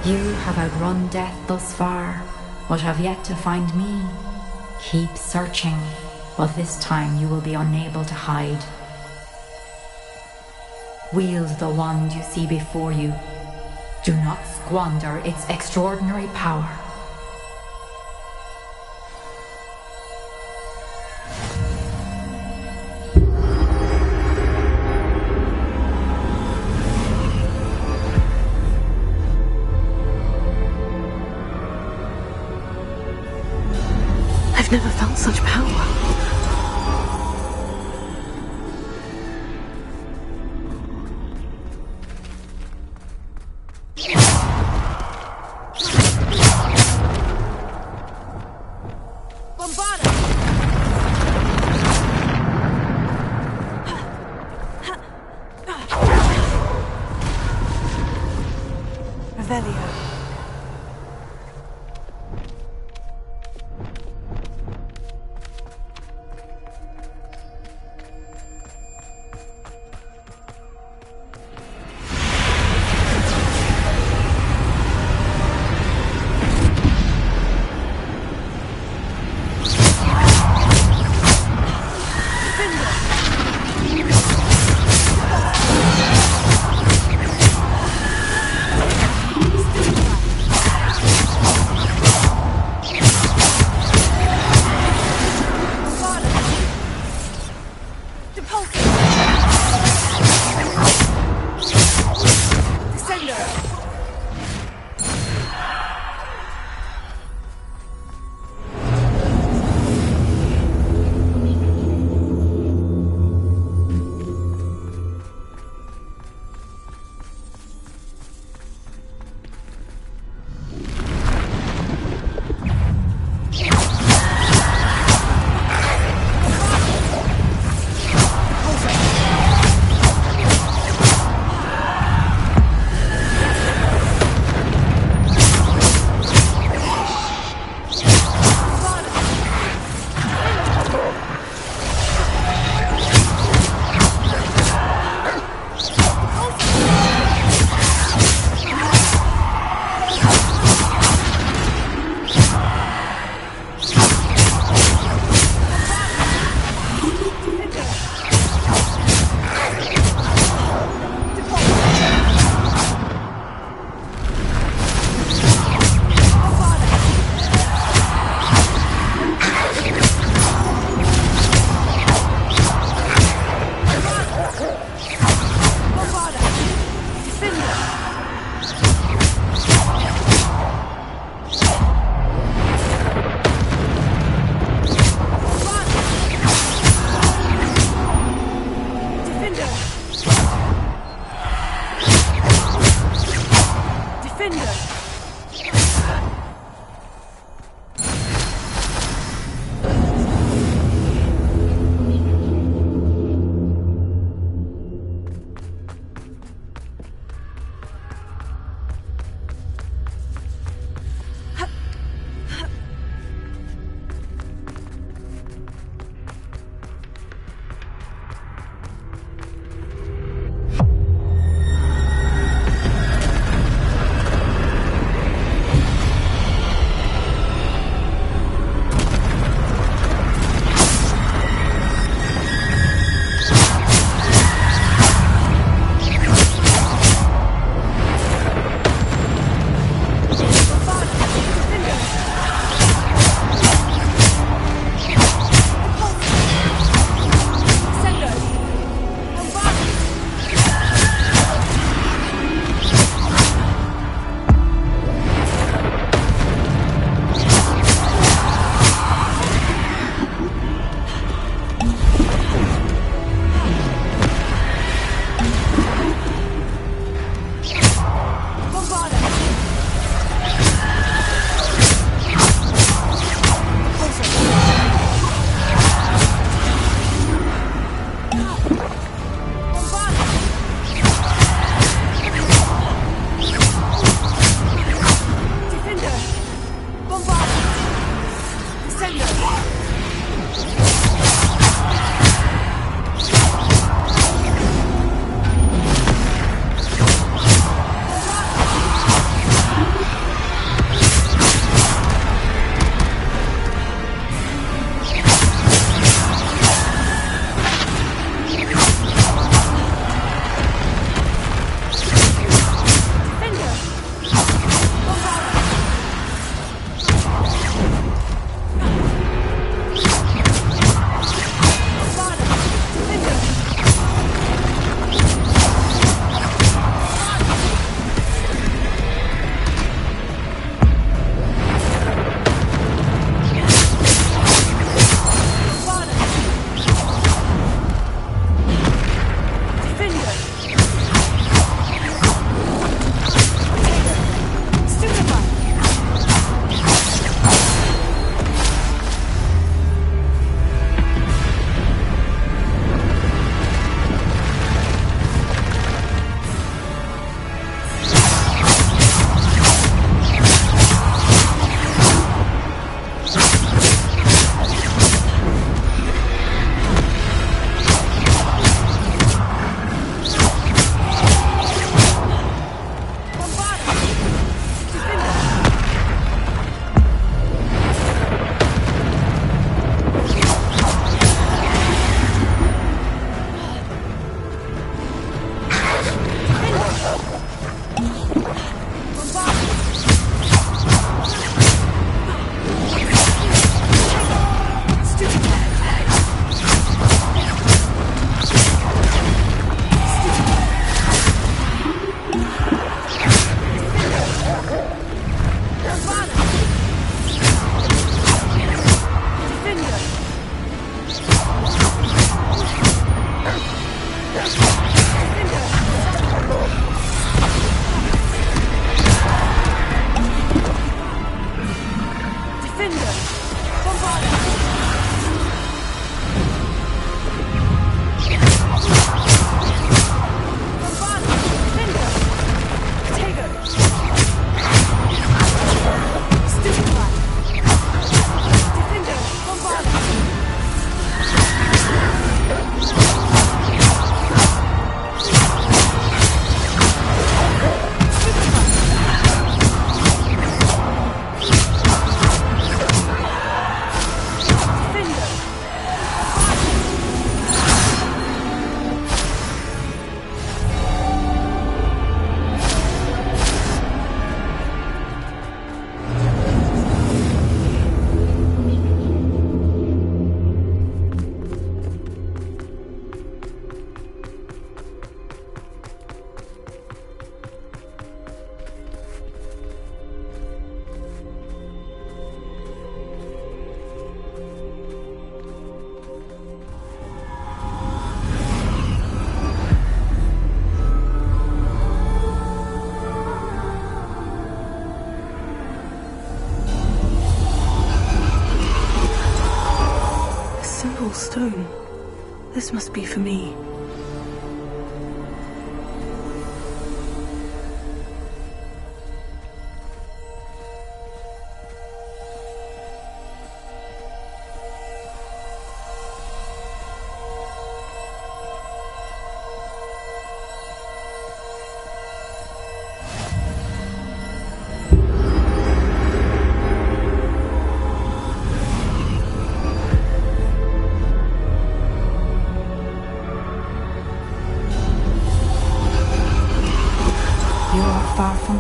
You have outrun death thus far, but have yet to find me. Keep searching, but this time you will be unable to hide. Wield the wand you see before you. Do not squander its extraordinary power. I've never felt such power. This must be for me.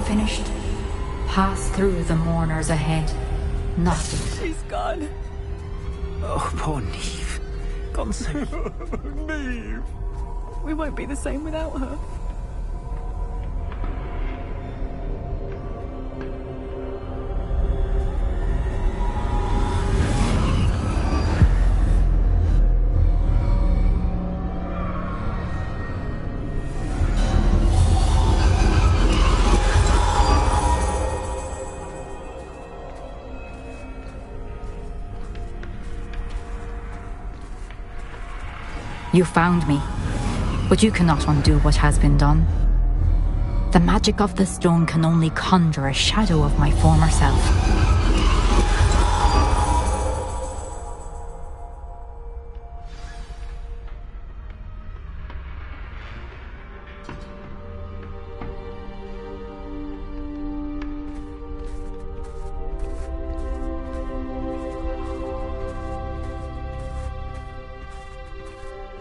Finished. Pass through the mourners ahead. Nothing. She's gone. Oh, poor Neve. Gone so. Neve. We won't be the same without her. You found me, but you cannot undo what has been done. The magic of the stone can only conjure a shadow of my former self.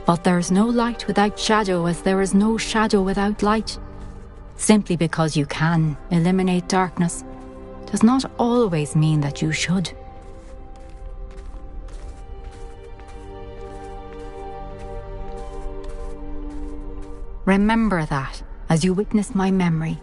But there is no light without shadow, as there is no shadow without light. Simply because you can eliminate darkness does not always mean that you should. Remember that as you witness my memory.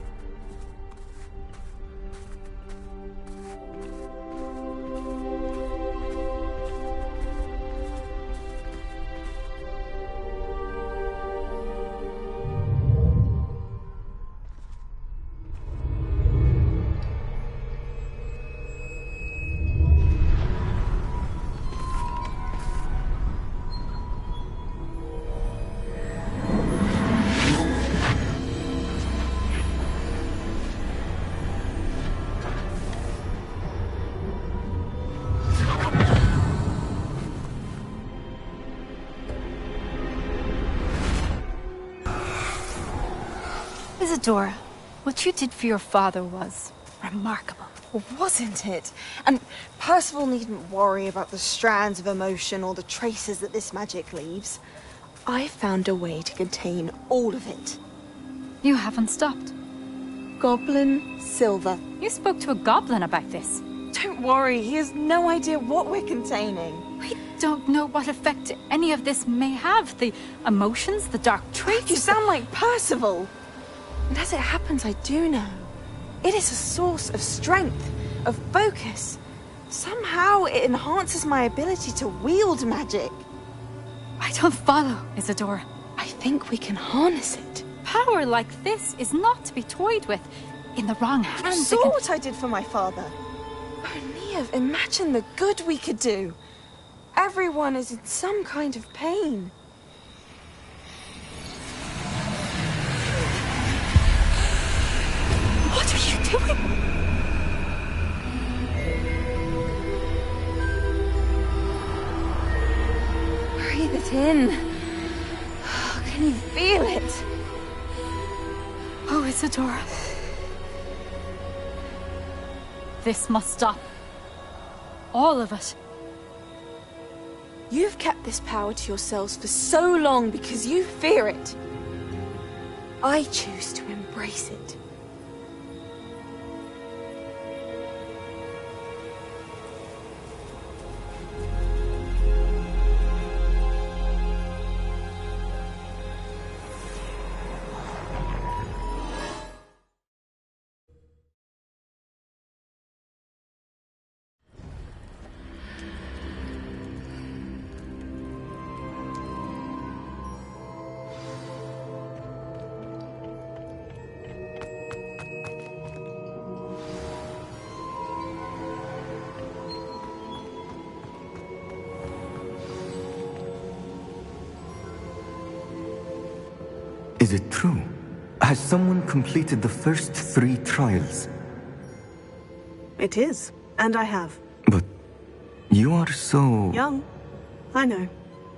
Isadora, what you did for your father was remarkable. Wasn't it? And Percival needn't worry about the strands of emotion or the traces that this magic leaves. I found a way to contain all of it. You haven't stopped. Goblin Silver. You spoke to a goblin about this. Don't worry, he has no idea what we're containing. We don't know what effect any of this may have. The emotions, the dark traits. You sound like Percival. And as it happens, I do know. It is a source of strength, of focus. Somehow it enhances my ability to wield magic. I don't follow, Isadora. I think we can harness it. Power like this is not to be toyed with. In the wrong hands, You saw what I did for my father. Oh, Neve, imagine the good we could do. Everyone is in some kind of pain. What are you doing? Breathe it in. Can you feel it? Oh, Isadora. This must stop. All of it. You've kept this power to yourselves for so long because you fear it. I choose to embrace it. Is it true? Has someone completed the first 3 trials? It is, and I have. But you are so... Young. I know.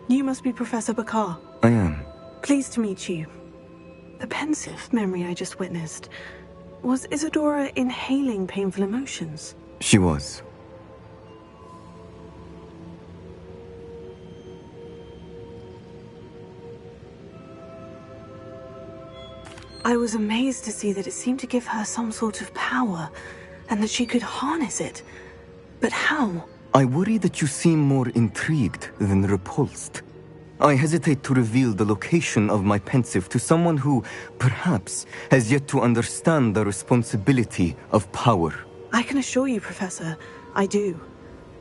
You must be Professor Bakar. I am. Pleased to meet you. The pensive memory I just witnessed. Was Isadora inhaling painful emotions? She was. I was amazed to see that it seemed to give her some sort of power, and that she could harness it. But how? I worry that you seem more intrigued than repulsed. I hesitate to reveal the location of my pensive to someone who, perhaps, has yet to understand the responsibility of power. I can assure you, Professor, I do.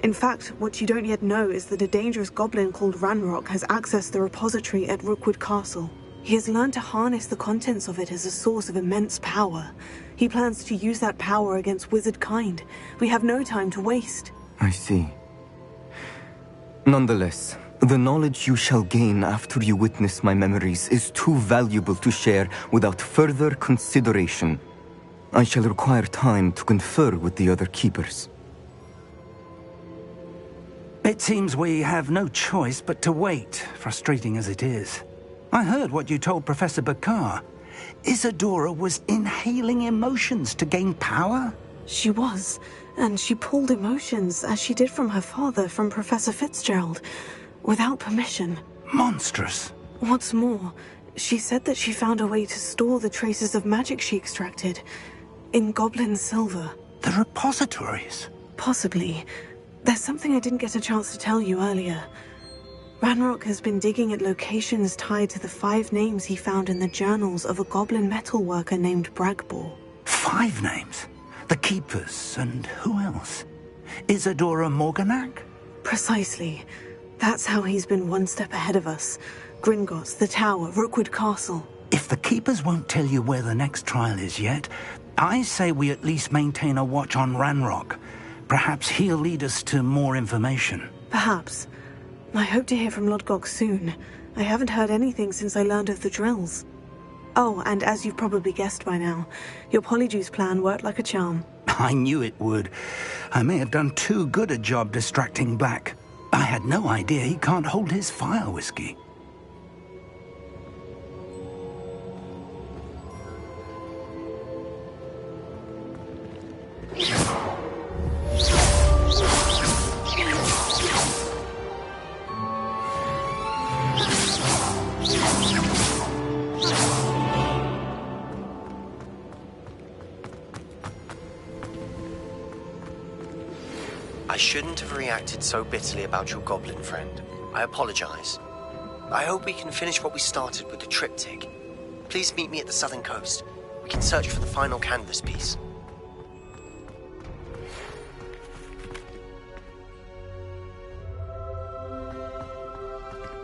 In fact, what you don't yet know is that a dangerous goblin called Ranrock has accessed the repository at Rookwood Castle. He has learned to harness the contents of it as a source of immense power. He plans to use that power against wizard kind. We have no time to waste. I see. Nonetheless, the knowledge you shall gain after you witness my memories is too valuable to share without further consideration. I shall require time to confer with the other keepers. It seems we have no choice but to wait, frustrating as it is. I heard what you told Professor Bakar. Isadora was inhaling emotions to gain power? She was, and she pulled emotions, as she did from her father, from Professor Fitzgerald, without permission. Monstrous. What's more, she said that she found a way to store the traces of magic she extracted in goblin silver. The repositories? Possibly. There's something I didn't get a chance to tell you earlier. Ranrock has been digging at locations tied to the 5 names he found in the journals of a goblin metalworker named Bragbor. 5 names? The Keepers, and who else? Isadora Morganac? Precisely. That's how he's been one step ahead of us. Gringotts, the Tower, Rookwood Castle. If the Keepers won't tell you where the next trial is yet, I say we at least maintain a watch on Ranrock. Perhaps he'll lead us to more information. Perhaps. I hope to hear from Lodgok soon. I haven't heard anything since I learned of the drills. Oh, and as you've probably guessed by now, your Polyjuice plan worked like a charm. I knew it would. I may have done too good a job distracting Black. I had no idea he can't hold his fire whiskey. I shouldn't have reacted so bitterly about your goblin friend. I apologize. I hope we can finish what we started with the triptych. Please meet me at the southern coast. We can search for the final canvas piece.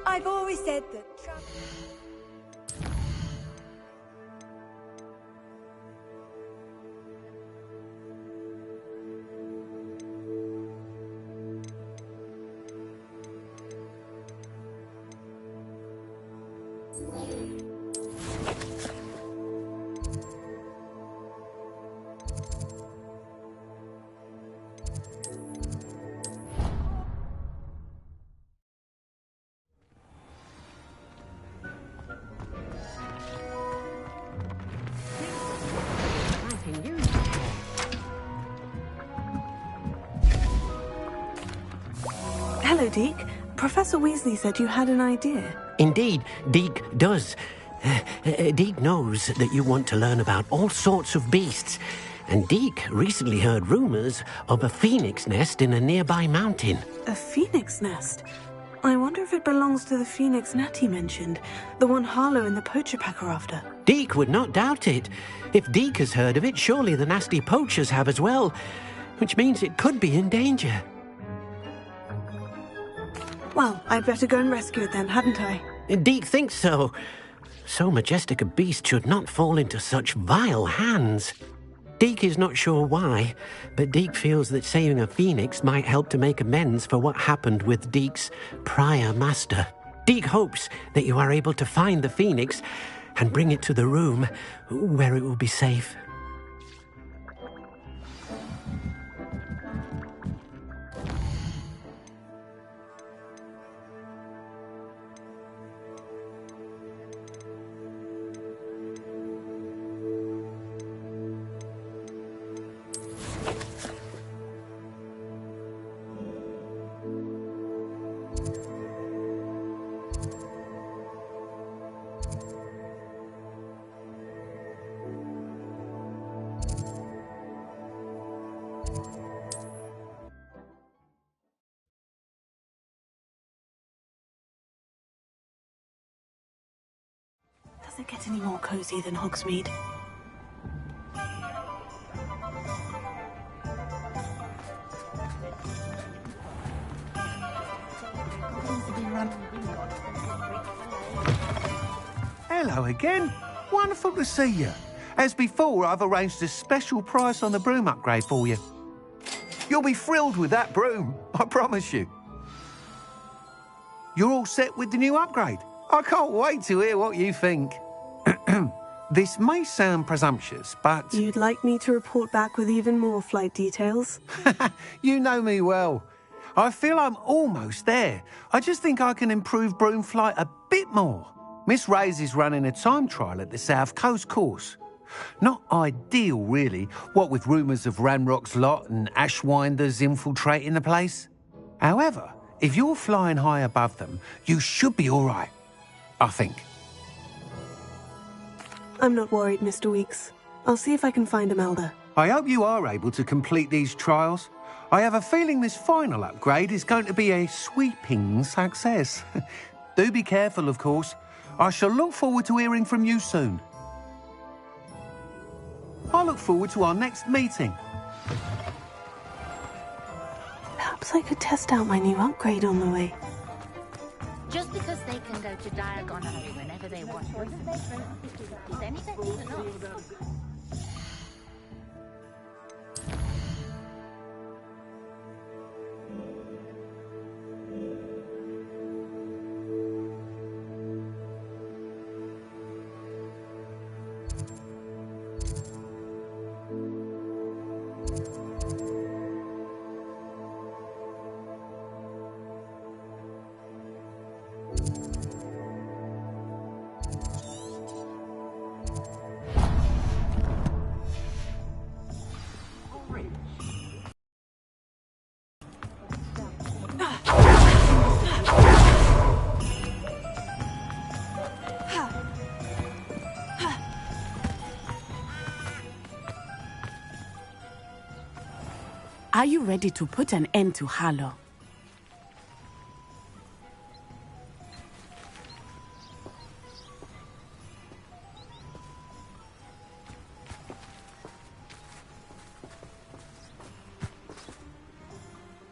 I've always said that Hello, Deke. Professor Weasley said you had an idea. Indeed, Deke does. Deke knows that you want to learn about all sorts of beasts, and Deke recently heard rumors of a phoenix nest in a nearby mountain. A phoenix nest? I wonder if it belongs to the phoenix Natty mentioned, the one Harlow and the poacher pack are after. Deke would not doubt it. If Deke has heard of it, surely the nasty poachers have as well, which means it could be in danger. Well, I'd better go and rescue it then, hadn't I? Deke thinks so. So majestic a beast should not fall into such vile hands. Deke is not sure why, but Deke feels that saving a phoenix might help to make amends for what happened with Deke's prior master. Deek hopes that you are able to find the phoenix and bring it to the room where it will be safe. Does it get any more cozy than Hogsmeade? Hello again. Wonderful to see you. As before, I've arranged a special price on the broom upgrade for you. You'll be thrilled with that broom, I promise you. You're all set with the new upgrade. I can't wait to hear what you think. This may sound presumptuous, but... You'd like me to report back with even more flight details? You know me well. I feel I'm almost there. I just think I can improve broom flight a bit more. Miss Ray's is running a time trial at the South Coast course. Not ideal, really, what with rumours of Ranrock's lot and Ashwinders infiltrating the place. However, if you're flying high above them, you should be all right, I think. I'm not worried, Mr. Weeks. I'll see if I can find Imelda. I hope you are able to complete these trials. I have a feeling this final upgrade is going to be a sweeping success. Do be careful, of course. I shall look forward to hearing from you soon. I look forward to our next meeting. Perhaps I could test out my new upgrade on the way. Just because they can go to Diagon Alley whenever they want, is anything enough? Are you ready to put an end to Harlow?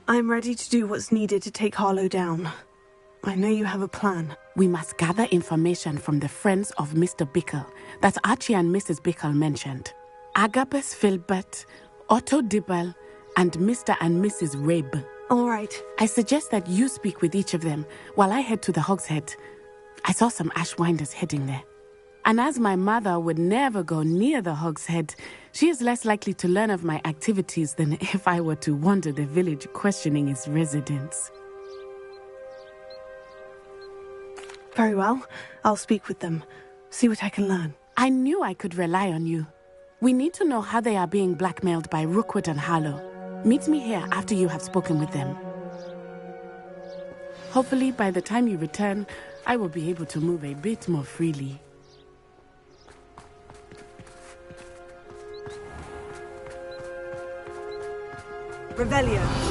I'm ready to do what's needed to take Harlow down. I know you have a plan. We must gather information from the friends of Mr. Bickle that Archie and Mrs. Bickle mentioned. Agabus Filbert, Otto Dibble, and Mr. and Mrs. Rabe. All right. I suggest that you speak with each of them while I head to the Hog's Head. I saw some Ashwinders heading there. And as my mother would never go near the Hog's Head, she is less likely to learn of my activities than if I were to wander the village questioning its residents. Very well. I'll speak with them. See what I can learn. I knew I could rely on you. We need to know how they are being blackmailed by Rookwood and Harlow. Meet me here after you have spoken with them. Hopefully, by the time you return, I will be able to move a bit more freely. Revelio.